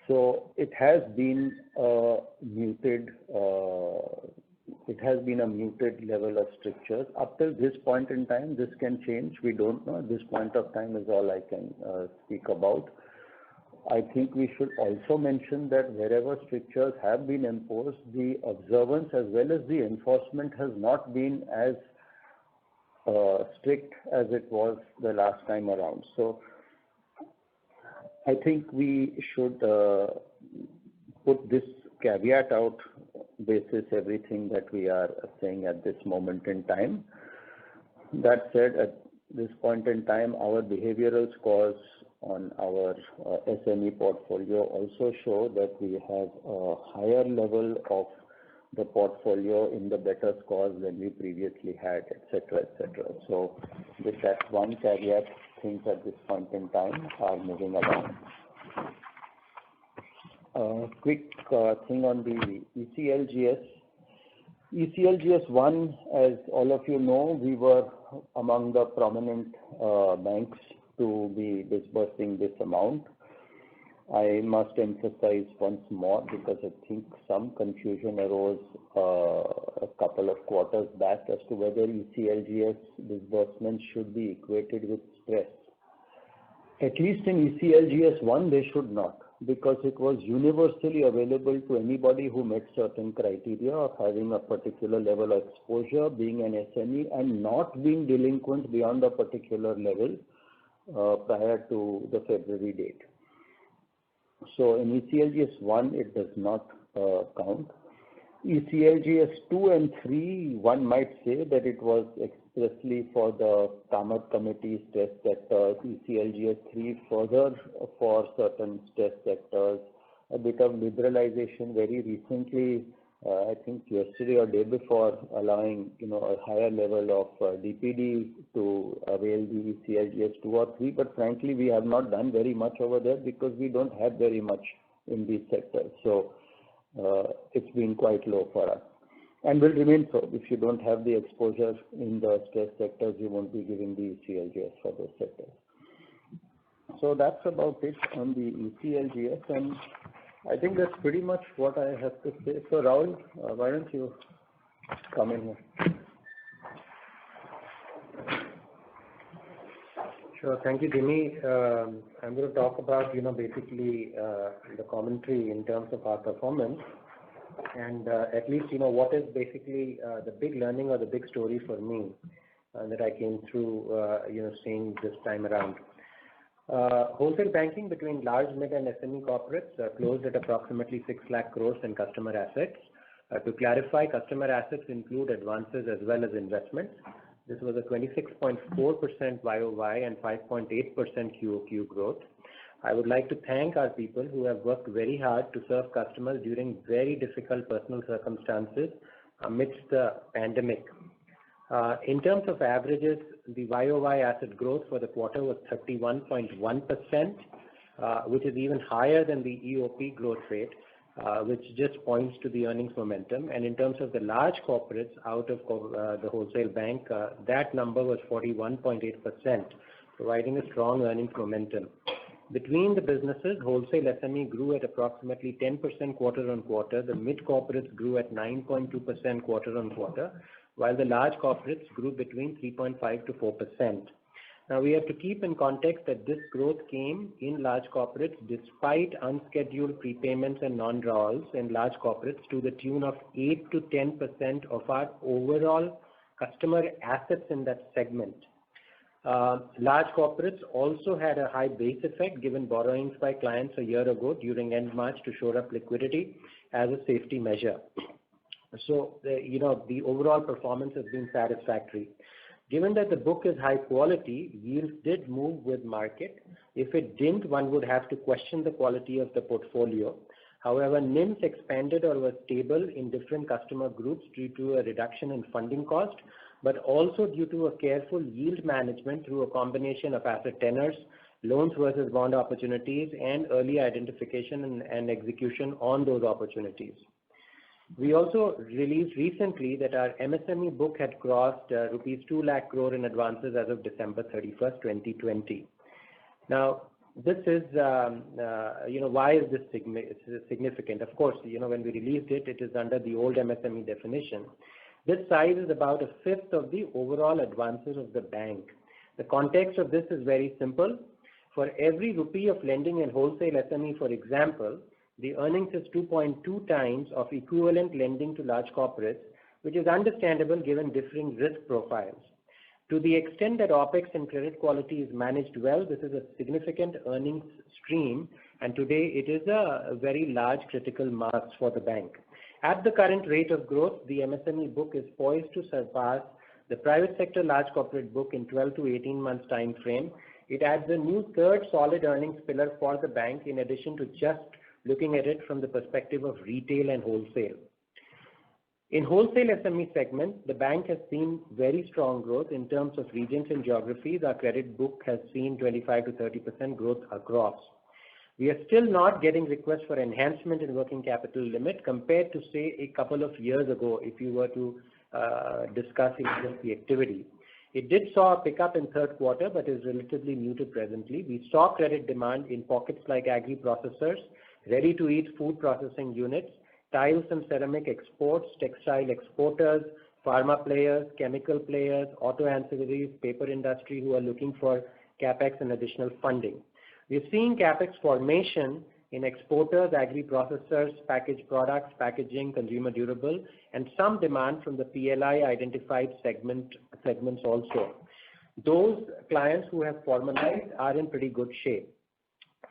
So it has been a muted level of strictures. Up till this point in time, this can change. We don't know. At this point of time is all I can speak about. I think we should also mention that wherever strictures have been imposed, the observance as well as the enforcement has not been as strict as it was the last time around. So I think we should put this caveat out basis everything that we are saying at this moment in time. That said, at this point in time, our behavioral scores on our SME portfolio also show that we have a higher level of the portfolio in the better scores than we previously had, etc., etc. So with that one caveat, things at this point in time are moving along. Quick thing on the ECLGS. ECLGS 1, as all of you know, we were among the prominent banks to be disbursing this amount. I must emphasize once more because I think some confusion arose a couple of quarters back as to whether ECLGS disbursements should be equated with stress. At least in ECLGS 1, they should not, because it was universally available to anybody who met certain criteria of having a particular level of exposure, being an SME, and not being delinquent beyond a particular level prior to the February date. So in ECLGS 1, it does not count. ECLGS 2 and 3, one might say that it was expressly for the Kamath Committee stress sectors. ECLGS 3 further for certain stress sectors. A bit of liberalization very recently, I think yesterday or day before, allowing a higher level of DPD to avail the ECLGS 2 or 3. But frankly, we have not done very much over there because we don't have very much in these sectors. So it's been quite low for us and will remain so. If you don't have the exposure in the stress sectors, you won't be giving the ECLGS for those sectors. So that's about it on the ECLGS, and I think that's pretty much what I have to say. So Rahul, why don't you come in here? Sure. Thank you, Jimmy. I'm going to talk about, basically the commentary in terms of our performance, and at least, what is basically the big learning or the big story for me that I came through, seeing this time around. Wholesale banking between large, mid and SME corporates closed at approximately 6 lakh crores in customer assets. To clarify, customer assets include advances as well as investments. This was a 26.4% YOY and 5.8% QOQ growth. I would like to thank our people who have worked very hard to serve customers during very difficult personal circumstances amidst the pandemic. In terms of averages, the YOY asset growth for the quarter was 31.1%, which is even higher than the EOP growth rate, which just points to the earnings momentum. And in terms of the large corporates out of the wholesale bank, that number was 41.8%, providing a strong earnings momentum. Between the businesses, wholesale SME grew at approximately 10% quarter on quarter. The mid corporates grew at 9.2% quarter on quarter, while the large corporates grew between 3.5 to 4%. Now, we have to keep in context that this growth came in large corporates despite unscheduled prepayments and non-drawals in large corporates to the tune of 8 to 10% of our overall customer assets in that segment. Large corporates also had a high base effect given borrowings by clients a year ago during end March to shore up liquidity as a safety measure. So, the overall performance has been satisfactory. Given that the book is high quality, yields did move with market. If it didn't, one would have to question the quality of the portfolio. However, NIMs expanded or were stable in different customer groups due to a reduction in funding cost, but also due to a careful yield management through a combination of asset tenors, loans versus bond opportunities, and early identification and execution on those opportunities. We also released recently that our MSME book had crossed rupees 2 lakh crore in advances as of December 31st, 2020. Now, this is, why is this significant? Of course, when we released it, it is under the old MSME definition. This size is about a fifth of the overall advances of the bank. The context of this is very simple. For every rupee of lending in wholesale SME, for example, the earnings is 2.2 times of equivalent lending to large corporates, which is understandable given differing risk profiles. To the extent that OPEX and credit quality is managed well, this is a significant earnings stream, and today it is a very large critical mass for the bank. At the current rate of growth, the MSME book is poised to surpass the private sector large corporate book in 12 to 18 months time frame. It adds a new third solid earnings pillar for the bank in addition to just looking at it from the perspective of retail and wholesale. In wholesale SME segment, the bank has seen very strong growth in terms of regions and geographies. Our credit book has seen 25 to 30% growth across. We are still not getting requests for enhancement in working capital limit compared to, say, a couple of years ago if you were to discuss the activity. It did saw a pickup in third quarter but is relatively muted presently. We saw credit demand in pockets like agri-processors, ready-to-eat food processing units, tiles and ceramic exports, textile exporters, pharma players, chemical players, auto ancillaries, paper industry who are looking for CapEx and additional funding. We're seeing CapEx formation in exporters, agri-processors, packaged products, packaging, consumer durable, and some demand from the PLI identified segments also. Those clients who have formalized are in pretty good shape.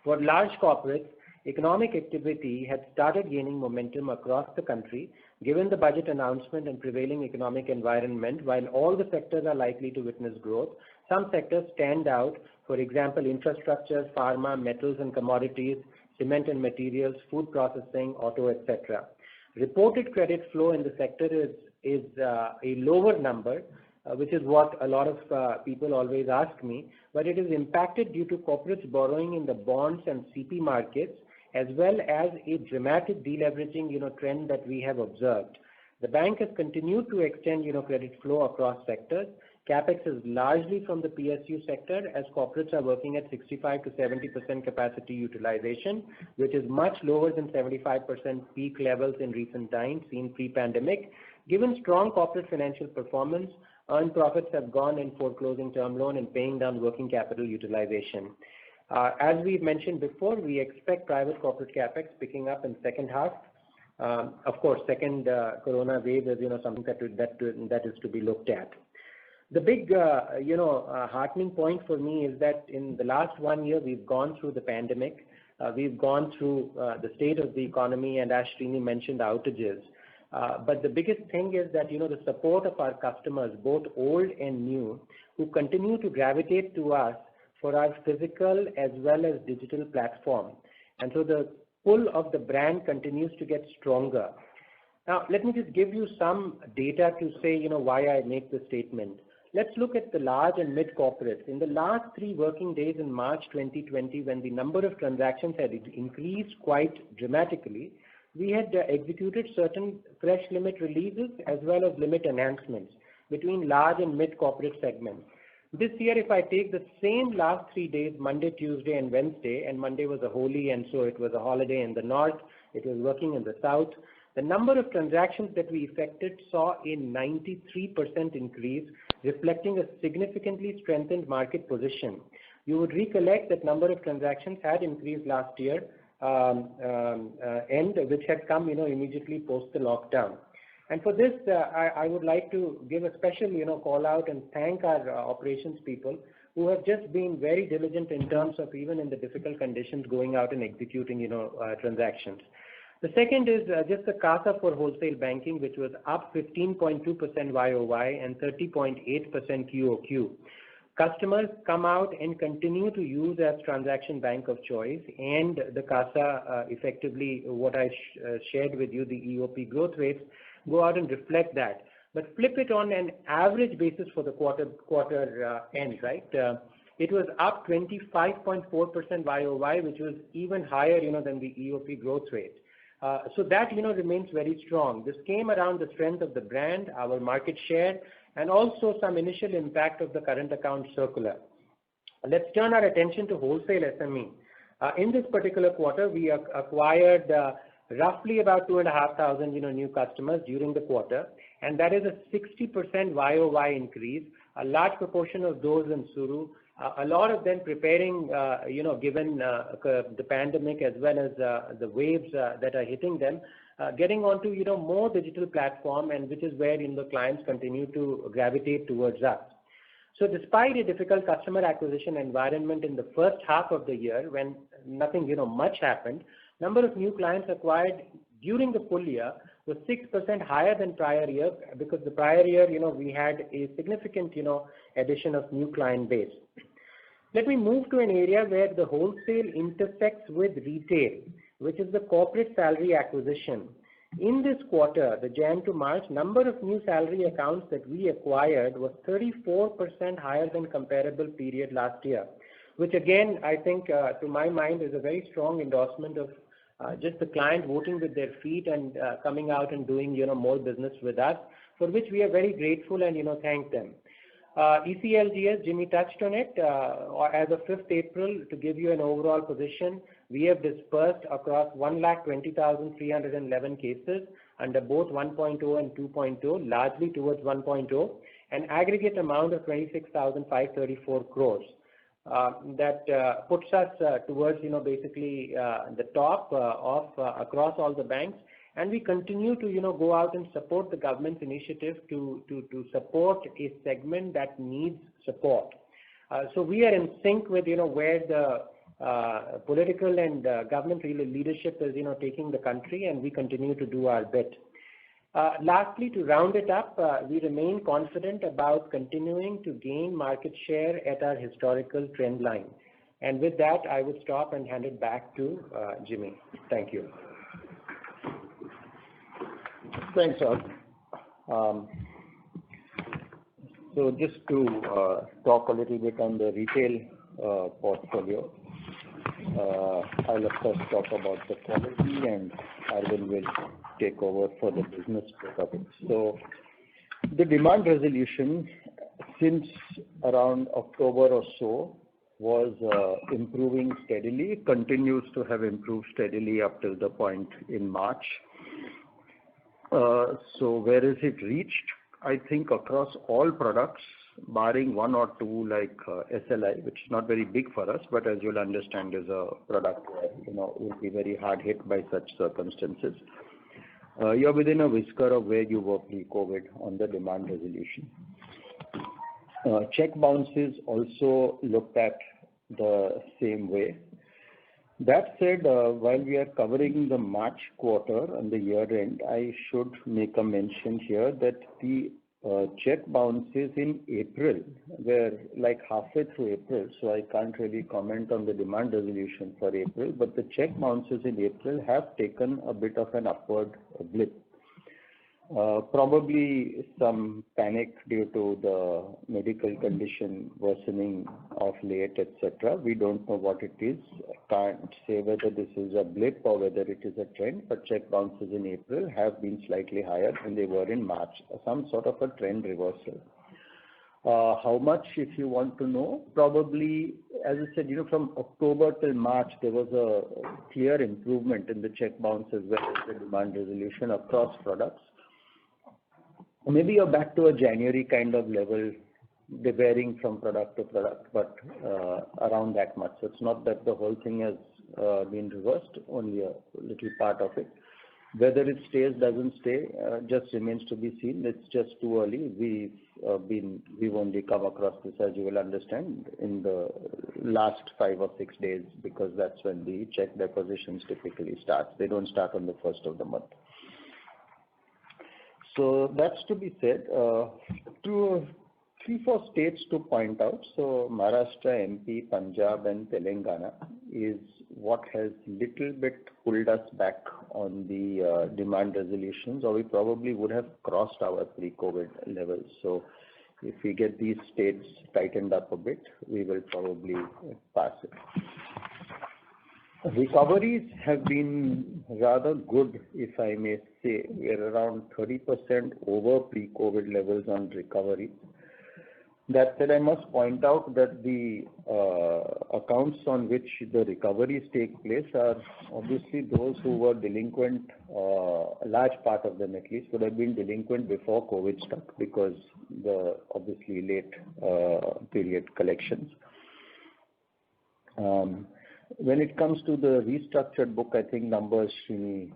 For large corporates, economic activity had started gaining momentum across the country given the budget announcement and prevailing economic environment. While all the sectors are likely to witness growth, some sectors stand out, for example, infrastructure, pharma, metals and commodities, cement and materials, food processing, auto, etc. Reported credit flow in the sector is a lower number, which is what a lot of people always ask me, but it is impacted due to corporates borrowing in the bonds and CP markets, as well as a dramatic deleveraging trend that we have observed. The bank has continued to extend credit flow across sectors. CapEx is largely from the PSU sector as corporates are working at 65 to 70% capacity utilization, which is much lower than 75% peak levels in recent times seen pre-pandemic. Given strong corporate financial performance, earned profits have gone in foreclosing term loan and paying down working capital utilization. As we mentioned before, we expect private corporate CapEx picking up in second half. Of course, second corona wave is something that is to be looked at. The big heartening point for me is that in the last 1 year we've gone through the pandemic, we've gone through the state of the economy, and as Srini mentioned, outages. But the biggest thing is that the support of our customers, both old and new, who continue to gravitate to us for our physical as well as digital platform. And so the pull of the brand continues to get stronger. Now, let me just give you some data to say, why I make this statement. Let's look at the large and mid corporates. In the last 3 working days in March 2020, when the number of transactions had increased quite dramatically, we had executed certain fresh limit releases as well as limit enhancements between large and mid corporate segments. This year, if I take the same last 3 days, Monday, Tuesday, and Wednesday, and Monday was a Holi, and so it was a holiday in the north, it was working in the south, the number of transactions that we effected saw a 93% increase, reflecting a significantly strengthened market position. You would recollect that number of transactions had increased last year, which had come, immediately post the lockdown. And for this, I would like to give a special, call out and thank our operations people who have just been very diligent in terms of even in the difficult conditions going out and executing, transactions. The second is just the CASA for wholesale banking, which was up 15.2% YOY and 30.8% QOQ. Customers come out and continue to use as transaction bank of choice, and the CASA effectively, what I shared with you, the EOP growth rates, go out and reflect that. But flip it on an average basis for the quarter end, right? It was up 25.4% YOY, which was even higher, than the EOP growth rate. So that, remains very strong. This came around the strength of the brand, our market share, and also some initial impact of the current account circular. Let's turn our attention to wholesale SME. In this particular quarter, we acquired roughly about 2,500, new customers during the quarter, and that is a 60% YOY increase. A large proportion of those in Suru, a lot of them preparing, given the pandemic as well as the waves that are hitting them, getting onto, more digital platform, and which is where, the clients continue to gravitate towards us. So despite a difficult customer acquisition environment in the first half of the year, when nothing, much happened, number of new clients acquired during the full year was 6% higher than prior year, because the prior year, we had a significant, addition of new client base. Let me move to an area where the wholesale intersects with retail, which is the corporate salary acquisition. In this quarter, the Jan to March, number of new salary accounts that we acquired was 34% higher than comparable period last year, which again, I think, to my mind, is a very strong endorsement of just the client voting with their feet and coming out and doing, more business with us, for which we are very grateful and, thank them. ECLGS, Jimmy touched on it. As of 5th April, to give you an overall position, we have dispersed across 1,20,311 cases under both 1.0 and 2.0, largely towards 1.0, an aggregate amount of 26,534 crores. That puts us towards, basically the top of across all the banks. And we continue to, go out and support the government's initiative to support a segment that needs support. So we are in sync with, where the political and government leadership is, taking the country, and we continue to do our bit. Lastly, to round it up, we remain confident about continuing to gain market share at our historical trend line. And with that, I would stop and hand it back to Jimmy. Thank you. Thanks, Raj. So just to talk a little bit on the retail portfolio, I'll of course talk about the quality, and Arvind will take over for the business topics. So the demand resolution since around October or so was improving steadily, continues to have improved steadily up till the point in March. So where is it reached? I think across all products, barring one or two like SLI, which is not very big for us, but as you'll understand is a product where, will be very hard hit by such circumstances. You're within a whisker of where you were pre-COVID on the demand resolution. Check bounces also looked at the same way. That said, while we are covering the March quarter and the year end, I should make a mention here that the check bounces in April were like halfway through April, so I can't really comment on the demand resolution for April, but the check bounces in April have taken a bit of an upward blip. Probably some panic due to the medical condition worsening of late, etc. We don't know what it is. Can't say whether this is a blip or whether it is a trend, but check bounces in April have been slightly higher than they were in March, some sort of a trend reversal. How much, if you want to know? Probably, as I said, from October till March, there was a clear improvement in the check bounce as well as the demand resolution across products. Maybe you're back to a January kind of level, varying from product to product, but around that much. So it's not that the whole thing has been reversed, only a little part of it. Whether it stays, doesn't stay, just remains to be seen. It's just too early. We've only come across this, as you will understand, in the last 5 or 6 days, because that's when the check depositions typically start. They don't start on the first of the month. So that's to be said. 3-4 states to point out. So Maharashtra, MP, Punjab and Telangana is what has little bit pulled us back on the demand resolutions, or we probably would have crossed our pre-COVID levels. So if we get these states tightened up a bit, we will probably pass it. Recoveries have been rather good, if I may say. We're around 30% over pre-COVID levels on recovery. That said, I must point out that the accounts on which the recoveries take place are obviously those who were delinquent, a large part of them at least would have been delinquent before COVID struck, because the obviously late period collections. When it comes to the restructured book, I think numbers Srini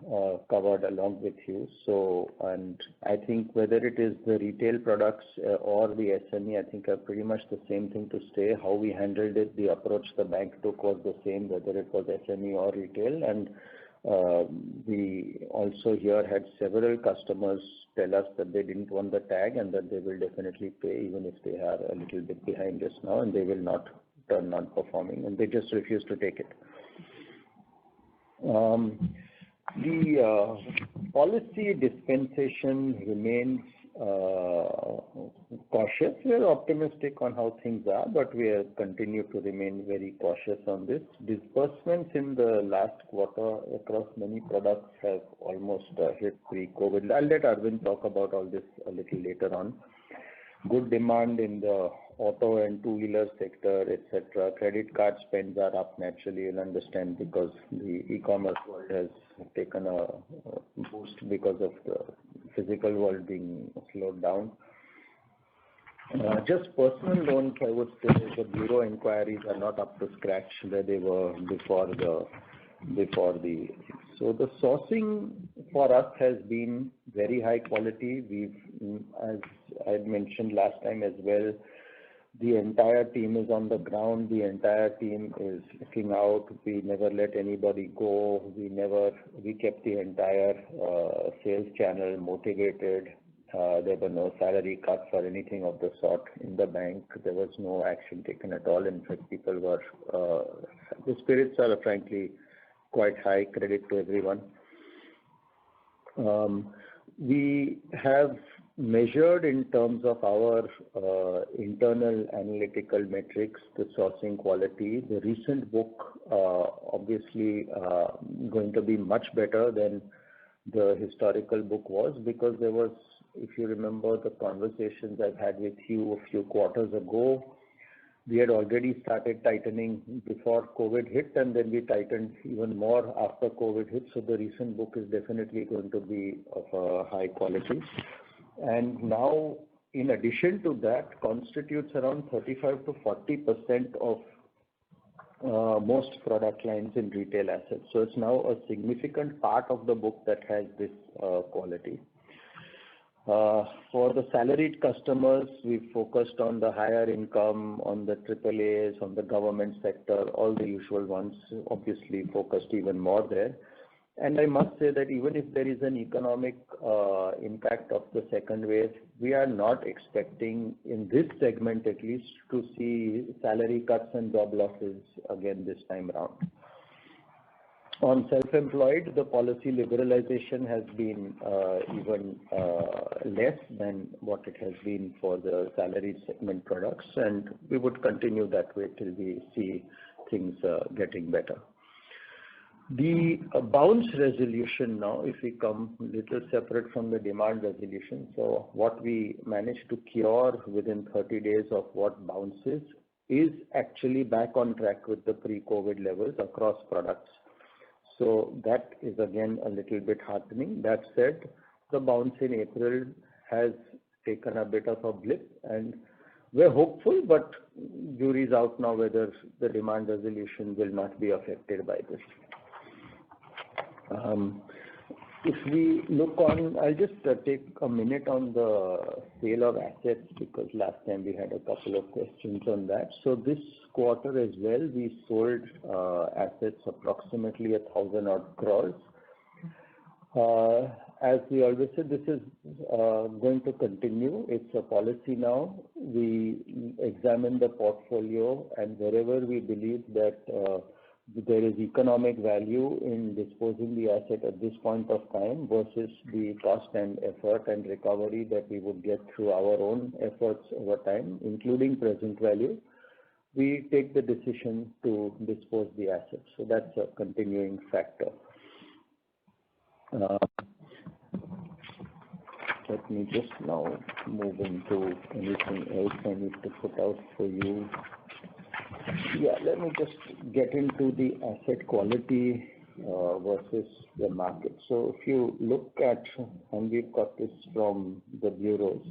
covered along with you. So, and I think whether it is the retail products or the SME, I think are pretty much the same thing to stay. How we handled it, the approach the bank took was the same, whether it was SME or retail. And we also here had several customers tell us that they didn't want the tag and that they will definitely pay even if they are a little bit behind us now, and they will not turn non-performing, and they just refuse to take it. The policy dispensation remains cautious. We are optimistic on how things are, but we continue to remain very cautious on this. Disbursements in the last quarter across many products have almost hit pre-COVID. I'll let Arvind talk about all this a little later on. Good demand in the auto and two-wheeler sector, etc. Credit card spends are up naturally, you'll understand, because the e-commerce world has taken a boost because of the physical world being slowed down. Just personal loans, I would say the bureau inquiries are not up to scratch where they were before the. So the sourcing for us has been very high quality. We've, as I mentioned last time as well, the entire team is on the ground. The entire team is looking out. We never let anybody go. We kept the entire sales channel motivated. There were no salary cuts or anything of the sort in the bank. There was no action taken at all. In fact, people were, the spirits are frankly quite high. Credit to everyone. We have measured in terms of our internal analytical metrics, the sourcing quality. The recent book obviously going to be much better than the historical book was, because there was, if you remember the conversations I've had with you a few quarters ago, we had already started tightening before COVID hit, and then we tightened even more after COVID hit. So the recent book is definitely going to be of a high quality. And now, in addition to that, constitutes around 35 to 40% of most product lines in retail assets. So it's now a significant part of the book that has this quality. For the salaried customers, we focused on the higher income, on the AAAs, on the government sector, all the usual ones, obviously focused even more there. And I must say that even if there is an economic impact of the second wave, we are not expecting, in this segment at least, to see salary cuts and job losses again this time around. On self-employed, the policy liberalization has been even less than what it has been for the salaried segment products, and we would continue that way till we see things getting better. The bounce resolution now, if we come a little separate from the demand resolution, so what we managed to cure within 30 days of what bounces is actually back on track with the pre-COVID levels across products. So that is again a little bit heartening. That said, the bounce in April has taken a bit of a blip, and we're hopeful, but jury's out now whether the demand resolution will not be affected by this. If we look on, I'll just take a minute on the sale of assets because last time we had a couple of questions on that. So this quarter as well, we sold assets approximately 1,000 odd crores. As we always said, this is going to continue. It's a policy now. We examine the portfolio, and wherever we believe that there is economic value in disposing the asset at this point of time versus the cost and effort and recovery that we would get through our own efforts over time, including present value, we take the decision to dispose the assets. So that's a continuing factor. Let me just now move into anything else I need to put out for you. Yeah, let me just get into the asset quality versus the market. So if you look at, and we've got this from the bureaus,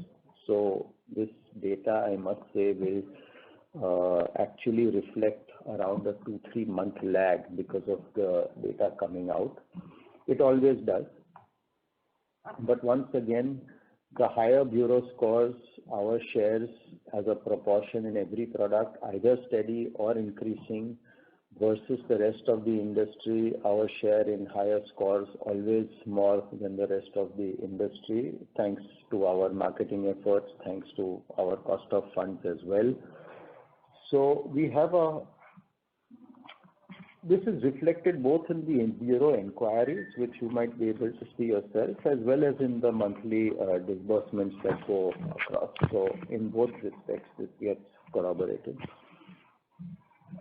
so this data I must say will actually reflect around a 2-3 month lag because of the data coming out. It always does. But once again, the higher bureau scores, our shares as a proportion in every product, either steady or increasing versus the rest of the industry, our share in higher scores always more than the rest of the industry, thanks to our marketing efforts, thanks to our cost of funds as well. So we have this is reflected both in the bureau inquiries, which you might be able to see yourself, as well as in the monthly disbursements that go across. So in both respects, this gets corroborated.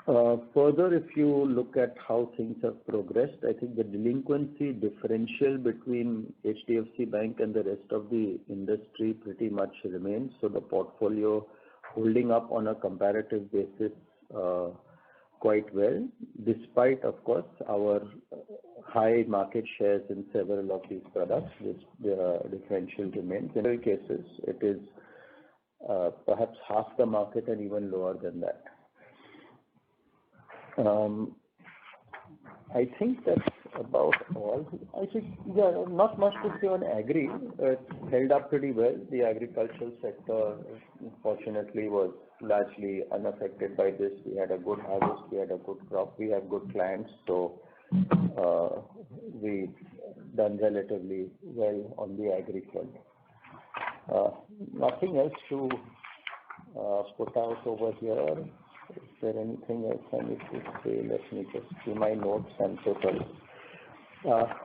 Further, if you look at how things have progressed, I think the delinquency differential between HDFC Bank and the rest of the industry pretty much remains. So the portfolio holding up on a comparative basis quite well, despite, of course, our high market shares in several of these products. This differential remains. In many cases, it is perhaps half the market and even lower than that. I think that's about all. I think, yeah, not much to say on agri. It held up pretty well. The agricultural sector, fortunately, was largely unaffected by this. We had a good harvest, we had a good crop, we have good clients, so we've done relatively well on the agri front. Nothing else to put out over here. Is there anything else I need to say? Let me just see my notes and total.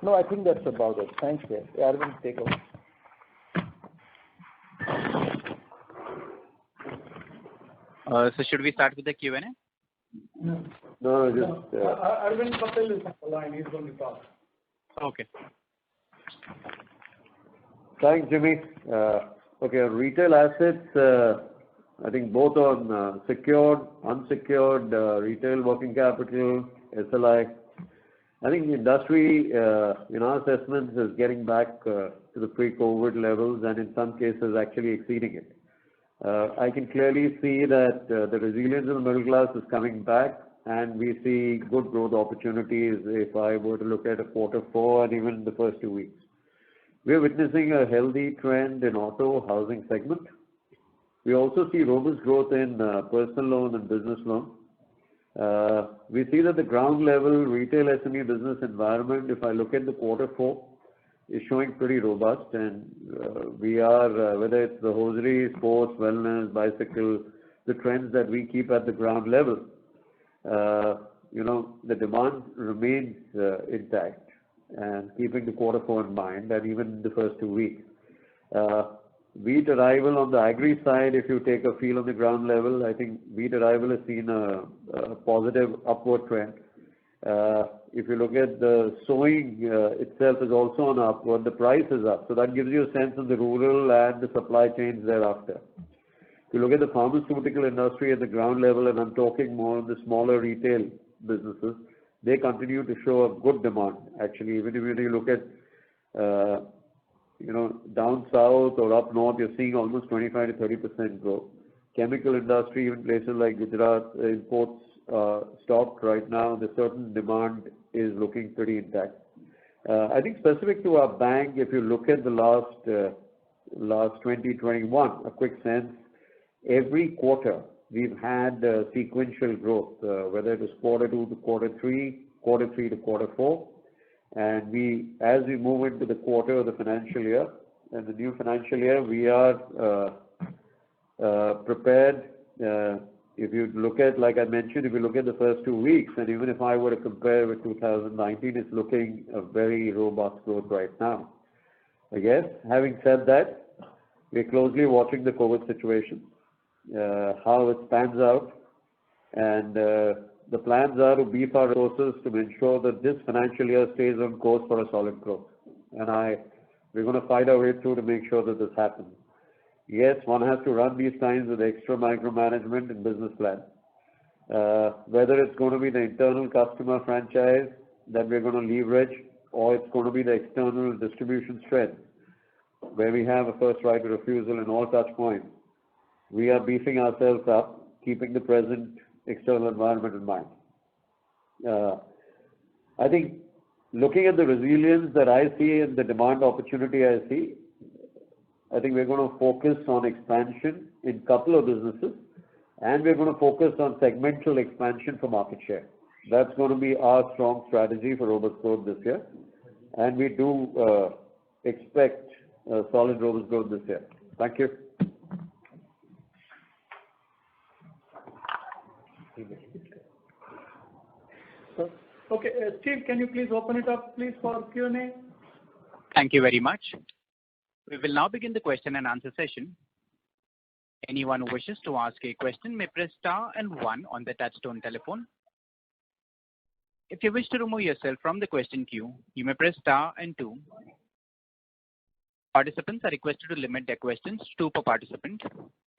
No, I think that's about it. Thanks, Dave. Arvind, take over. So should we start with the Q&A? No, just... Arvind Patel is on the line. He's going to talk. Okay. Thanks, Jimmy. Okay, retail assets, I think both on secured, unsecured, retail working capital, SLI. I think the industry, in our assessments, is getting back to the pre-COVID levels and in some cases actually exceeding it. I can clearly see that the resilience of the middle class is coming back and we see good growth opportunities if I were to look at a Q4 and even the first 2 weeks. We are witnessing a healthy trend in auto housing segment. We also see robust growth in personal loan and business loan. We see that the ground level retail SME business environment, if I look at the Q4, is showing pretty robust, and we are, whether it's the hosiery, sports, wellness, bicycle, the trends that we keep at the ground level, the demand remains intact, and keeping the Q4 in mind, and even the first 2 weeks. Wheat arrival on the agri side, if you take a feel on the ground level, I think wheat arrival has seen a positive upward trend. If you look at the sowing itself is also on upward, the price is up. So that gives you a sense of the rural and the supply chains thereafter. If you look at the pharmaceutical industry at the ground level, and I'm talking more on the smaller retail businesses, they continue to show a good demand. Actually, even if you look at down south or up north, you're seeing almost 25 to 30% growth. Chemical industry, even places like Gujarat, imports stopped right now. The certain demand is looking pretty intact. I think specific to our bank, if you look at the last 2021, a quick sense, every quarter we've had sequential growth, whether it was quarter 2 to quarter 3, quarter 3 to quarter 4. And as we move into the quarter of the financial year, and the new financial year, we are prepared. If you look at, like I mentioned, if you look at the first 2 weeks, and even if I were to compare with 2019, it's looking a very robust growth right now. I guess, having said that, we're closely watching the COVID situation, how it pans out, and the plans are to beef our resources to ensure that this financial year stays on course for a solid growth. And we're going to fight our way through to make sure that this happens. Yes, one has to run these times with extra micromanagement and business plan. Whether it's going to be the internal customer franchise that we're going to leverage, or it's going to be the external distribution strength, where we have a first right of refusal in all touch points, we are beefing ourselves up, keeping the present external environment in mind. I think looking at the resilience that I see and the demand opportunity I see, I think we're going to focus on expansion in a couple of businesses, and we're going to focus on segmental expansion for market share. That's going to be our strong strategy for robust growth this year, and we do expect solid robust growth this year. Thank you. Okay, Steve, can you please open it up, please, for Q&A? Thank you very much. We will now begin the question and answer session. Anyone who wishes to ask a question may press star and 1 on the touchtone telephone. If you wish to remove yourself from the question queue, you may press star and 2. Participants are requested to limit their questions to 2 per participant.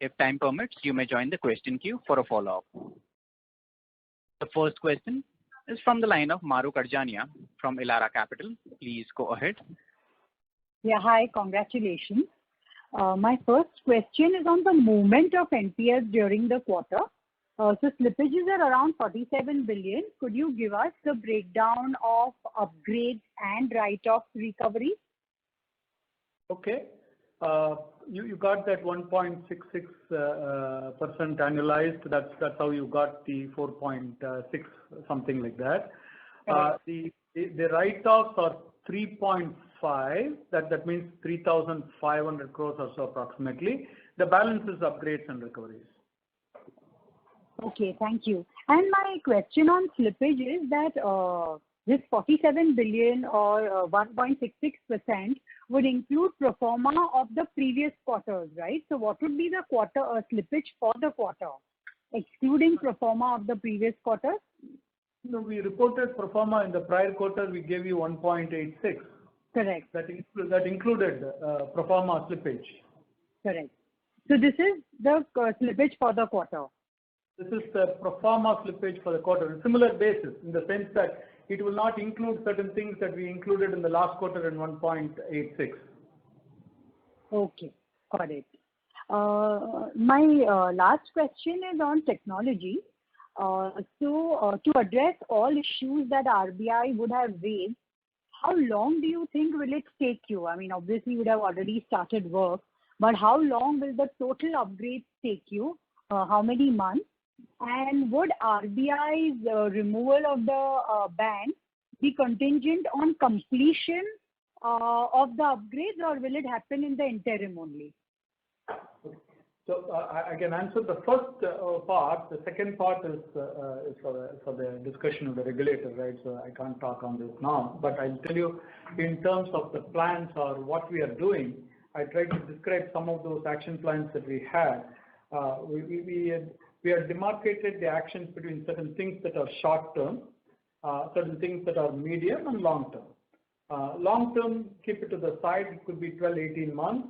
If time permits, you may join the question queue for a follow-up. The first question is from the line of Mahrukh Adajania from Elara Capital. Please go ahead. Yeah, hi, congratulations. My first question is on the movement of NPLs during the quarter. So slippages are around 47 billion. Could you give us the breakdown of upgrades and write-off recovery? Okay. You got that 1.66% annualized. That's how you got the 4.6, something like that. The write-offs are 3.5. That means 3,500 crores or so approximately. The balance is upgrades and recoveries. Okay, thank you. And my question on slippage is that this 47 billion or 1.66% would include pro forma of the previous quarters, right? So what would be the quarter slippage for the quarter, excluding pro forma of the previous quarter? No, we reported pro forma in the prior quarter. We gave you 1.86. Correct. That included pro forma slippage. Correct. So this is the slippage for the quarter. This is the pro forma slippage for the quarter, on a similar basis, in the sense that it will not include certain things that we included in the last quarter in 1.86. Okay, got it. My last question is on technology. So to address all issues that RBI would have raised, how long do you think will it take you? I mean, obviously you would have already started work, but how long will the total upgrades take you? How many months? And would RBI's removal of the ban be contingent on completion of the upgrades, or will it happen in the interim only? So I can answer the first part. The second part is for the discussion of the regulator, right? So I can't talk on this now. But I'll tell you, in terms of the plans or what we are doing, I tried to describe some of those action plans that we had. We have demarcated the actions between certain things that are short term, certain things that are medium and long term. Long term, keep it to the side. It could be 12, 18 months.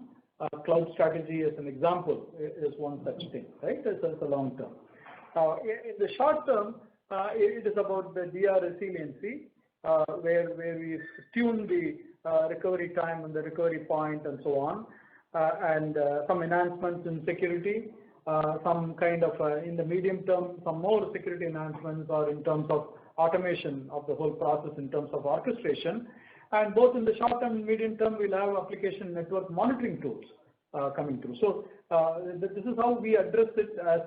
Cloud strategy, as an example, is one such thing, right? It's a long term. In the short term, it is about the DR resiliency, where we tune the recovery time and the recovery point and so on, and some enhancements in security. Some kind of, in the medium term, some more security enhancements, or in terms of automation of the whole process in terms of orchestration. And both in the short term and medium term, we'll have application network monitoring tools coming through. So this is how we address it as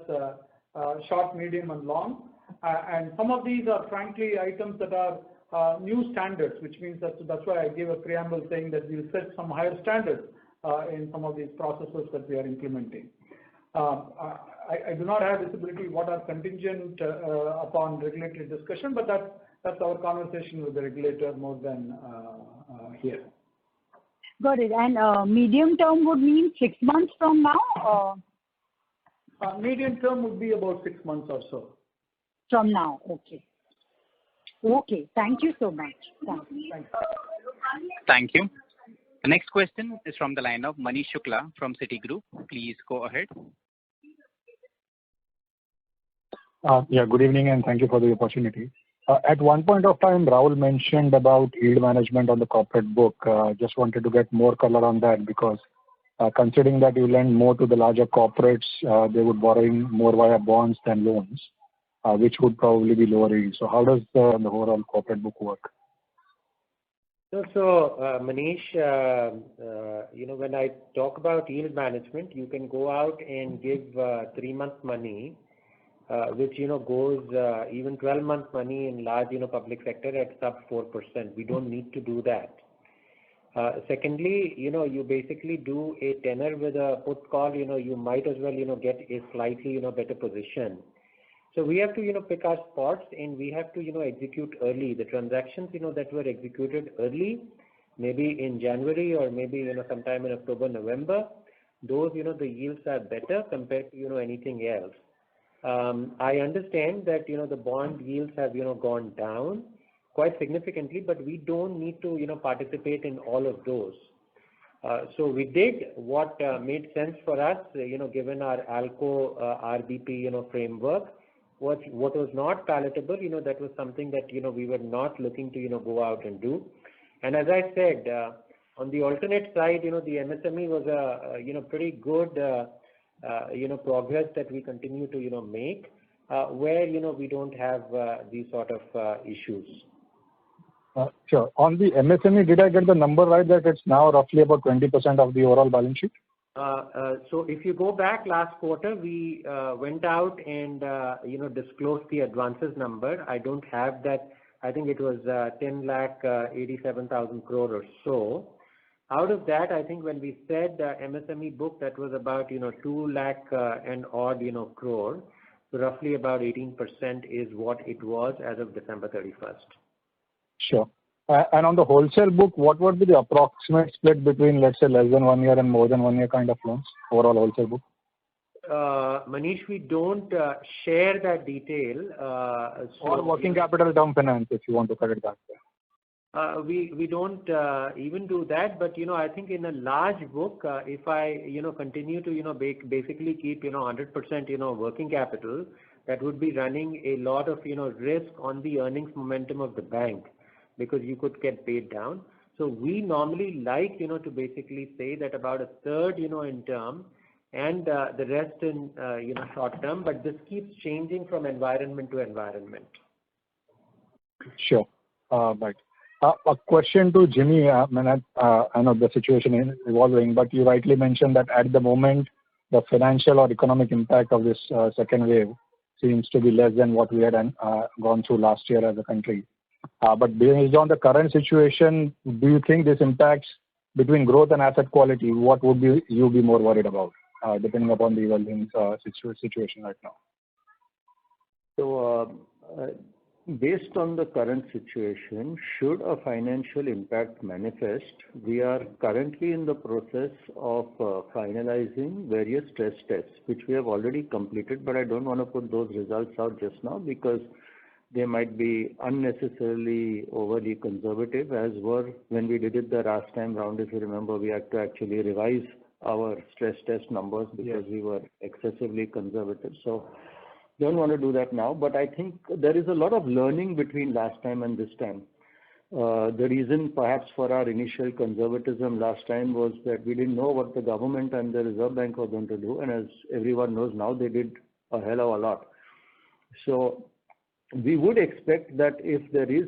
short, medium, and long. And some of these are frankly items that are new standards, which means that's why I gave a preamble saying that we'll set some higher standards in some of these processes that we are implementing. I do not have visibility what are contingent upon regulatory discussion, but that's our conversation with the regulator more than here. Got it. And medium term would mean 6 months from now? Medium term would be about 6 months or so. From now, okay. Okay, thank you so much. Thanks. Thank you. The next question is from the line of Manish Shukla from Citigroup. Please go ahead. Yeah, good evening and thank you for the opportunity. At one point of time, Rahul mentioned about yield management on the corporate book. Just wanted to get more color on that because considering that you lend more to the larger corporates, they would borrowing more via bonds than loans, which would probably be lower yield. So how does the overall corporate book work? So Manish, when I talk about yield management, you can go out and give 3-month money, which goes even 12-month money in large public sector at sub 4%. We don't need to do that. Secondly, you basically do a tenor with a put call. You might as well get a slightly better position. So we have to pick our spots and we have to execute early. The transactions that were executed early, maybe in January or maybe sometime in October, November, those the yields are better compared to anything else. I understand that the bond yields have gone down quite significantly, but we don't need to participate in all of those. So we did what made sense for us, given our ALCO RBP framework. What was not palatable, that was something that we were not looking to go out and do. And as I said, on the alternate side, the MSME was a pretty good progress that we continue to make, where we don't have these sort of issues. Sure. On the MSME, did I get the number right that it's now roughly about 20% of the overall balance sheet? So if you go back last quarter, we went out and disclosed the advances number. I don't have that. I think it was 10,87,000 crore or so. Out of that, I think when we said MSME book, that was about 2 lakh and odd crore. So roughly about 18% is what it was as of December 31st. Sure. And on the wholesale book, what would be the approximate split between, let's say, less than 1 year and more than 1 year kind of loans, overall wholesale book? Manish, we don't share that detail. Or working capital term finance, if you want to cut it that way. We don't even do that, but I think in a large book, if I continue to basically keep 100% working capital, that would be running a lot of risk on the earnings momentum of the bank, because you could get paid down. So we normally like to basically say that about a third in term and the rest in short term, but this keeps changing from environment to environment. Sure. Right. A question to Jimmy. I know the situation is evolving, but you rightly mentioned that at the moment, the financial or economic impact of this second wave seems to be less than what we had gone through last year as a country. But based on the current situation, do you think this impacts between growth and asset quality? What would you be more worried about, depending upon the evolving situation right now? So, based on the current situation, should a financial impact manifest, we are currently in the process of finalizing various stress tests, which we have already completed, but I don't want to put those results out just now because they might be unnecessarily overly conservative, as were when we did it the last time round. If you remember, we had to actually revise our stress test numbers because we were excessively conservative. So don't want to do that now, but I think there is a lot of learning between last time and this time. The reason perhaps for our initial conservatism last time was that we didn't know what the government and the Reserve Bank were going to do, and as everyone knows now, they did a hell of a lot. So we would expect that if there is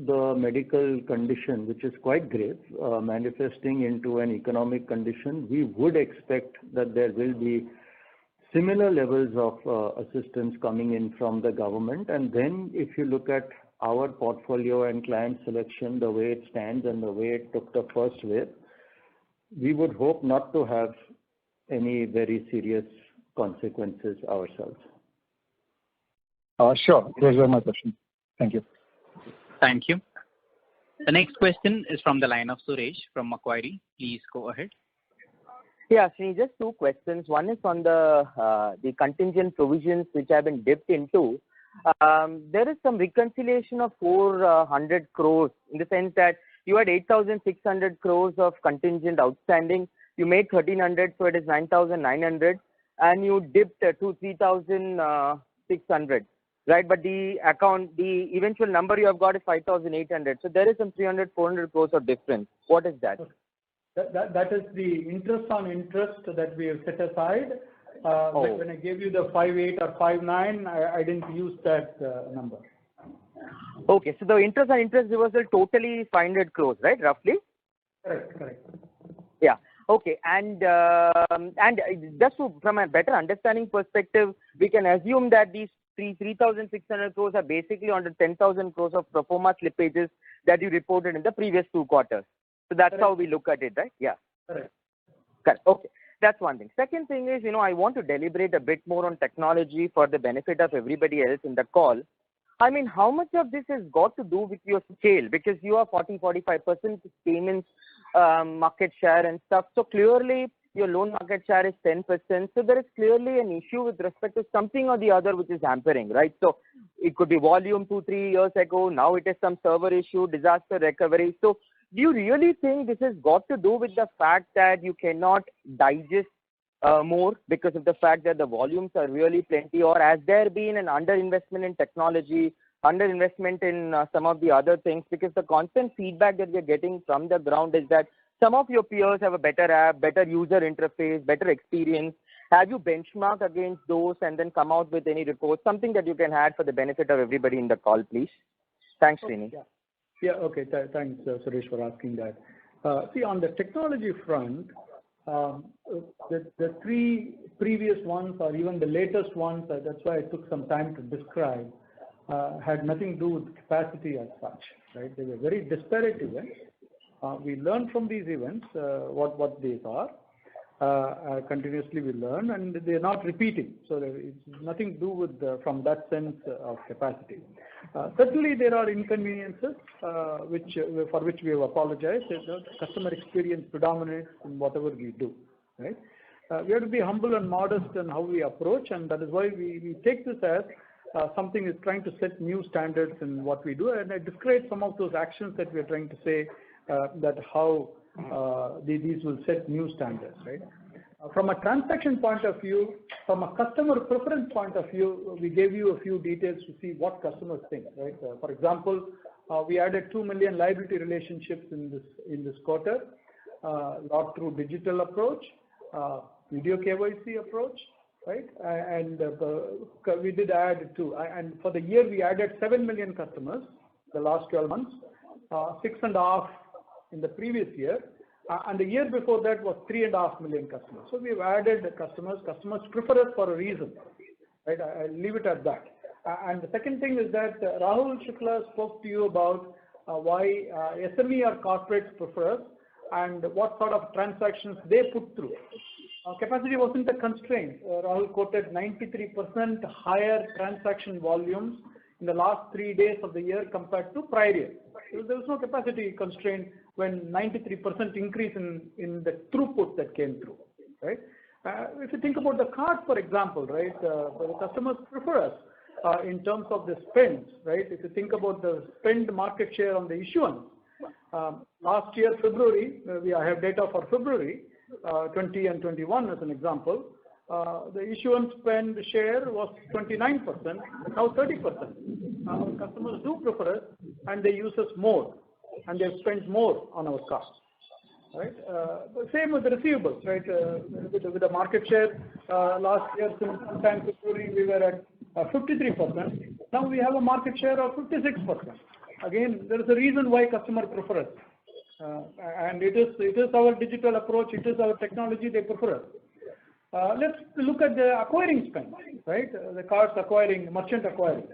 the medical condition, which is quite grave, manifesting into an economic condition, we would expect that there will be similar levels of assistance coming in from the government. And then if you look at our portfolio and client selection, the way it stands and the way it took the first wave, we would hope not to have any very serious consequences ourselves. Sure. Those were my questions. Thank you. Thank you. The next question is from the line of Suresh from Macquarie. Please go ahead. Yeah, Srini, just two questions. One is on the contingent provisions which have been dipped into. There is some reconciliation of 400 crores in the sense that you had 8,600 crores of contingent outstanding. You made 1,300, so it is 9,900, and you dipped to 3,600. Right, but the eventual number you have got is 5,800. So there is some 300, 400 crores of difference. What is that? That is the interest on interest that we have set aside. When I gave you the 5.8 or 5.9, I didn't use that number. Okay, so the interest on interest reversal totally 500 crores, right? Roughly. Correct. Yeah. Okay, and just from a better understanding perspective, we can assume that these 3,600 crores are basically under 10,000 crores of pro forma slippages that you reported in the previous 2 quarters. So that's how we look at it, right? Yeah. Correct. Okay. That's one thing. Second thing is, I want to deliberate a bit more on technology for the benefit of everybody else in the call. I mean, how much of this has got to do with your scale? Because you are 40-45% payments market share and stuff. So clearly, your loan market share is 10%. So there is clearly an issue with respect to something or the other which is hampering, right? So it could be volume 2-3 years ago. Now it is some server issue, disaster recovery. So do you really think this has got to do with the fact that you cannot digest more because of the fact that the volumes are really plenty, or has there been an underinvestment in technology, underinvestment in some of the other things? Because the constant feedback that we're getting from the ground is that some of your peers have a better app, better user interface, better experience. Have you benchmarked against those and then come out with any reports? Something that you can add for the benefit of everybody in the call, please. Thanks, Srini. Yeah. Okay. Thanks, Suresh, for asking that. See, on the technology front, the 3 previous ones or even the latest ones, that's why I took some time to describe, had nothing to do with capacity as such, right? They were very disparate events. We learn from these events what these are. Continuously we learn, and they are not repeating. So it's nothing to do with from that sense of capacity. Certainly there are inconveniences for which we have apologized. The customer experience predominates in whatever we do, right? We have to be humble and modest in how we approach, and that is why we take this as something is trying to set new standards in what we do. And I describe some of those actions that we are trying to say that how these will set new standards, right? From a transaction point of view, from a customer preference point of view, we gave you a few details to see what customers think, right? For example, we added 2 million liability relationships in this quarter, lot through digital approach, video KYC approach, right? And we did add and for the year we added 7 million customers the last 12 months, 6.5 in the previous year. And the year before that was 3.5 million customers. So we've added customers. Customers prefer us for a reason, right? I'll leave it at that. And the second thing is that Rahul Shukla spoke to you about why SME or corporates prefer us and what sort of transactions they put through. Capacity wasn't a constraint. Rahul quoted 93% higher transaction volumes in the last 3 days of the year compared to prior year. So there was no capacity constraint when 93% increase in the throughput that came through, right? If you think about the card, for example, right, the customers prefer us in terms of the spends, right? If you think about the spend market share on the issuance, last year, February, I have data for February 20 and 21 as an example. The issuance spend share was 29%, now 30%. Our customers do prefer us and they use us more and they spend more on our cards, right? Same with the receivables, right? With the market share last year, sometime February, we were at 53%. Now we have a market share of 56%. again, there is a reason why customer prefer us. And it is our digital approach, it is our technology, they prefer us. Let's look at the acquiring spend, right? The cards acquiring, merchant acquiring.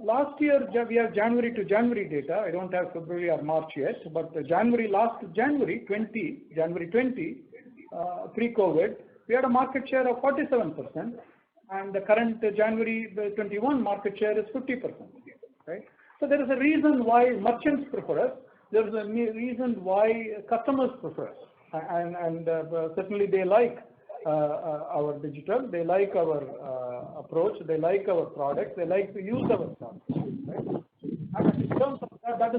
Last year, we have January to January data. I don't have February or March yet, but January 20, pre-COVID, we had a market share of 47%, and the current January 21 market share is 50%, right? So there is a reason why merchants prefer us. There is a reason why customers prefer us, and certainly they like our digital, they like our approach, they like our products, they like to use our products, right? And in terms of that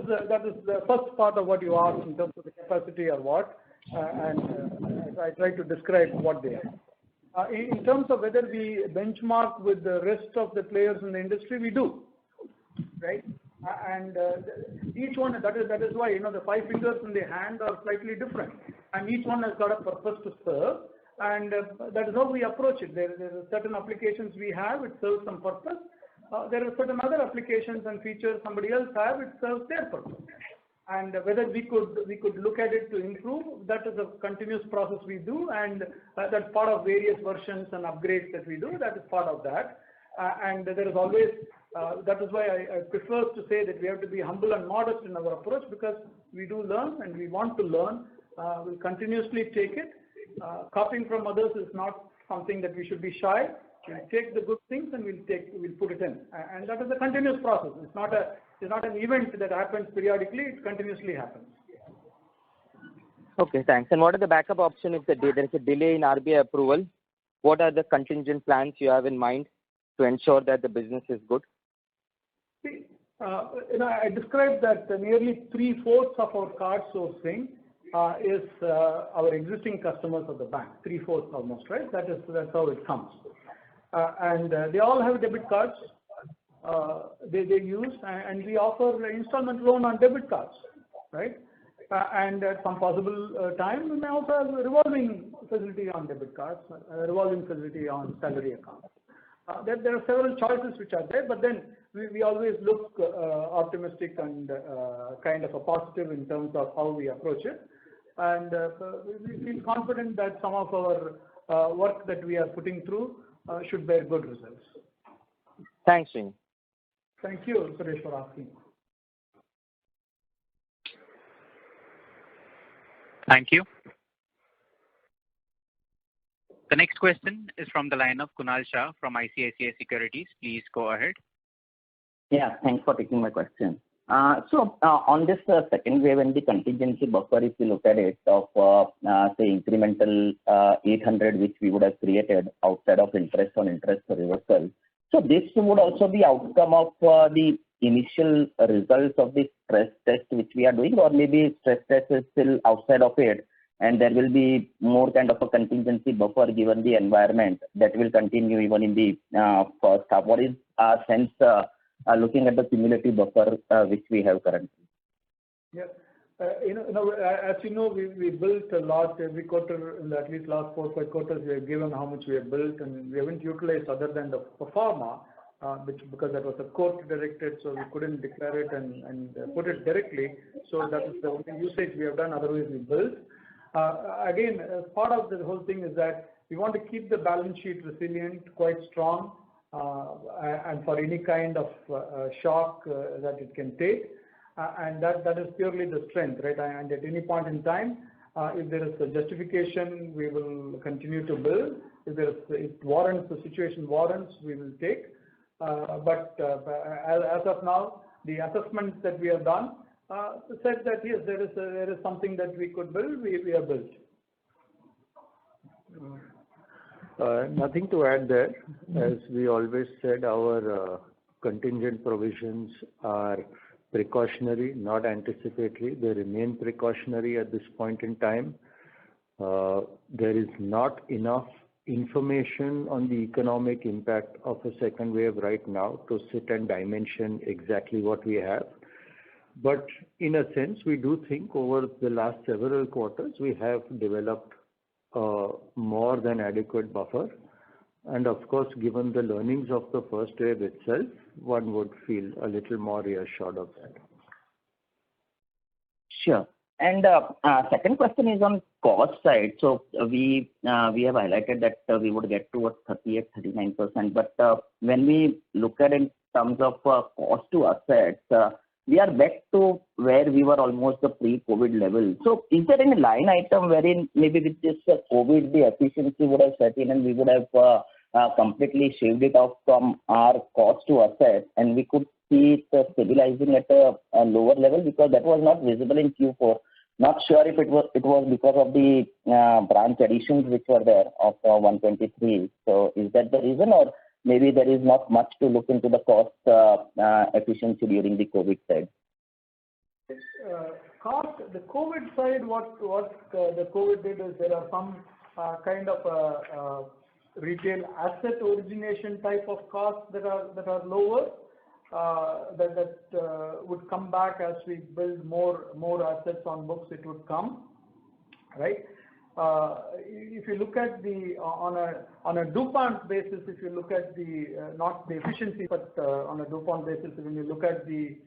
is the first part of what you asked in terms of the capacity or what, and I try to describe what they are. In terms of whether we benchmark with the rest of the players in the industry, we do, right? And each one, that is why, the 5 fingers in the hand are slightly different, and each one has got a purpose to serve, and that is how we approach it. There are certain applications we have, it serves some purpose. There are certain other applications and features somebody else have, it serves their purpose. And whether we could look at it to improve, that is a continuous process we do, and that's part of various versions and upgrades that we do. That is part of that, and there is always. That is why I prefer to say that we have to be humble and modest in our approach, because we do learn and we want to learn. We'll continuously take it. Copying from others is not something that we should be shy. We'll take the good things and we'll put it in, and that is a continuous process. It's not an event that happens periodically. It continuously happens. Okay, thanks. And what are the backup options if there is a delay in RBI approval? What are the contingent plans you have in mind to ensure that the business is good? See, I described that nearly 3/4 of our card sourcing is our existing customers of the bank. 3/4 almost, right? That's how it comes. And they all have debit cards. They use, and we offer installment loan on debit cards, right? And at some possible time, we may also have a revolving facility on debit cards, a revolving facility on salary accounts. There are several choices which are there, but then we always look optimistic and kind of a positive in terms of how we approach it. And we feel confident that some of our work that we are putting through should bear good results. Thanks, Srini. Thank you, Suresh, for asking. Thank you. The next question is from the line of Kunal Shah from ICICI Securities. Please go ahead. Yeah, thanks for taking my question. So on this second wave and the contingency buffer, if you look at it, of say incremental 800 which we would have created outside of interest on interest reversal. So this would also be outcome of the initial results of the stress test which we are doing, or maybe stress test is still outside of it, and there will be more kind of a contingency buffer given the environment that will continue even in the first half. What is our sense looking at the cumulative buffer which we have currently? Yeah, as you know, we built a lot every quarter. In at least last 4 or 5 quarters, we have given how much we have built, and we haven't utilized other than the pro forma, because that was a court directed, so we couldn't declare it and put it directly. So that is the only usage we have done. Otherwise, we built. Again, as part of the whole thing is that we want to keep the balance sheet resilient, quite strong, and for any kind of shock that it can take, and that is purely the strength, right? And at any point in time, if there is a justification, we will continue to build. If the situation warrants, we will take. But as of now, the assessments that we have done said that yes, there is something that we could build. We have built. Nothing to add there. As we always said, our contingent provisions are precautionary, not anticipatory. They remain precautionary at this point in time. There is not enough information on the economic impact of a second wave right now to sit and dimension exactly what we have. But in a sense, we do think over the last several quarters, we have developed more than adequate buffer. And of course, given the learnings of the first wave itself, one would feel a little more reassured of that. Sure. And second question is on cost side. So we have highlighted that we would get towards 38-39%. But when we look at it in terms of cost to assets, we are back to where we were almost the pre-COVID level. So is there any line item wherein maybe with this COVID, the efficiency would have set in and we would have completely shaved it off from our cost to assets, and we could see it stabilizing at a lower level, because that was not visible in Q4. Not sure if it was because of the branch additions which were there of 123. So is that the reason, or maybe there is not much to look into the cost efficiency during the COVID side? The COVID side, what the COVID did is there are some kind of retail asset origination type of costs that are lower. That would come back as we build more assets on books. It would come, right? If you look at on a DuPont basis, if you look at not the efficiency, but on a DuPont basis, when you look at the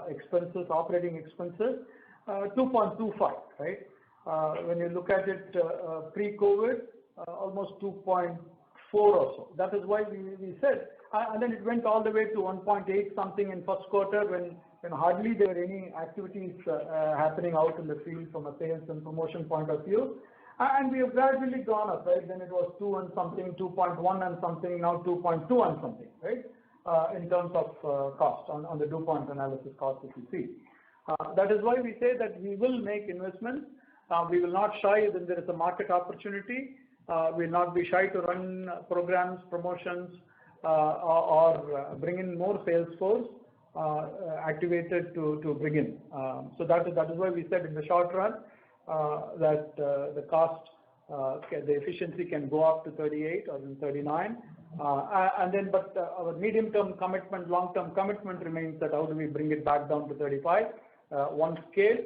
expenses, operating expenses, 2.25, right? When you look at it pre-COVID, almost 2.4 or so. That is why we said. And then it went all the way to 1.8 something in first quarter when hardly there were any activities happening out in the field from a sales and promotion point of view. And we have gradually gone up, right? Then it was 2 and something, 2.1 and something, now 2.2 and something, right? In terms of cost on the DuPont analysis cost, if you see. That is why we say that we will make investments. We will not shy when there is a market opportunity. We will not be shy to run programs, promotions, or bring in more sales force activated to bring in. So that is why we said in the short run that the cost, the efficiency can go up to 38 or even 39. And then, but our medium-term commitment, long-term commitment remains that how do we bring it back down to 35? One scale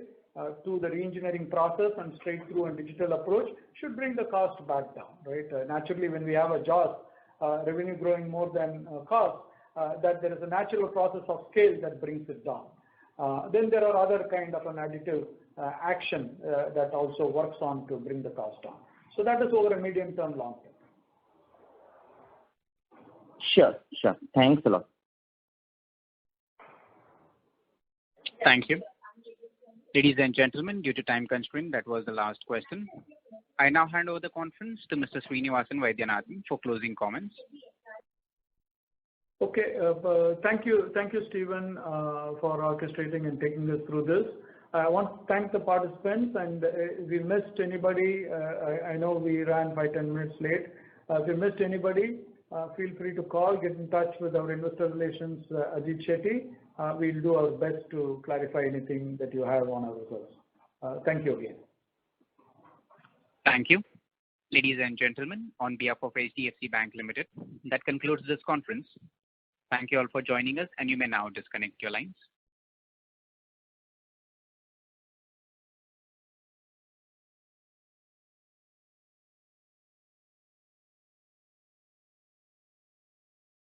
to the re-engineering process and straight through and digital approach should bring the cost back down, right? Naturally, when we have a JOS, revenue growing more than cost, that there is a natural process of scale that brings it down. Then there are other kind of an additive action that also works on to bring the cost down. So that is over a medium term, long term. Sure. Thanks a lot. Thank you. Ladies and gentlemen, due to time constraint, that was the last question. I now hand over the conference to Mr. Srinivasan Vaidyanathan for closing comments. Okay. Thank you, Stephen, for orchestrating and taking us through this. I want to thank the participants, and if we missed anybody, I know we ran by 10 minutes late. If we missed anybody, feel free to call, get in touch with our investor relations, Ajit Shetty. We'll do our best to clarify anything that you have on our results. Thank you again. Thank you. Ladies and gentlemen, on behalf of HDFC Bank Limited, that concludes this conference. Thank you all for joining us, and you may now disconnect your lines.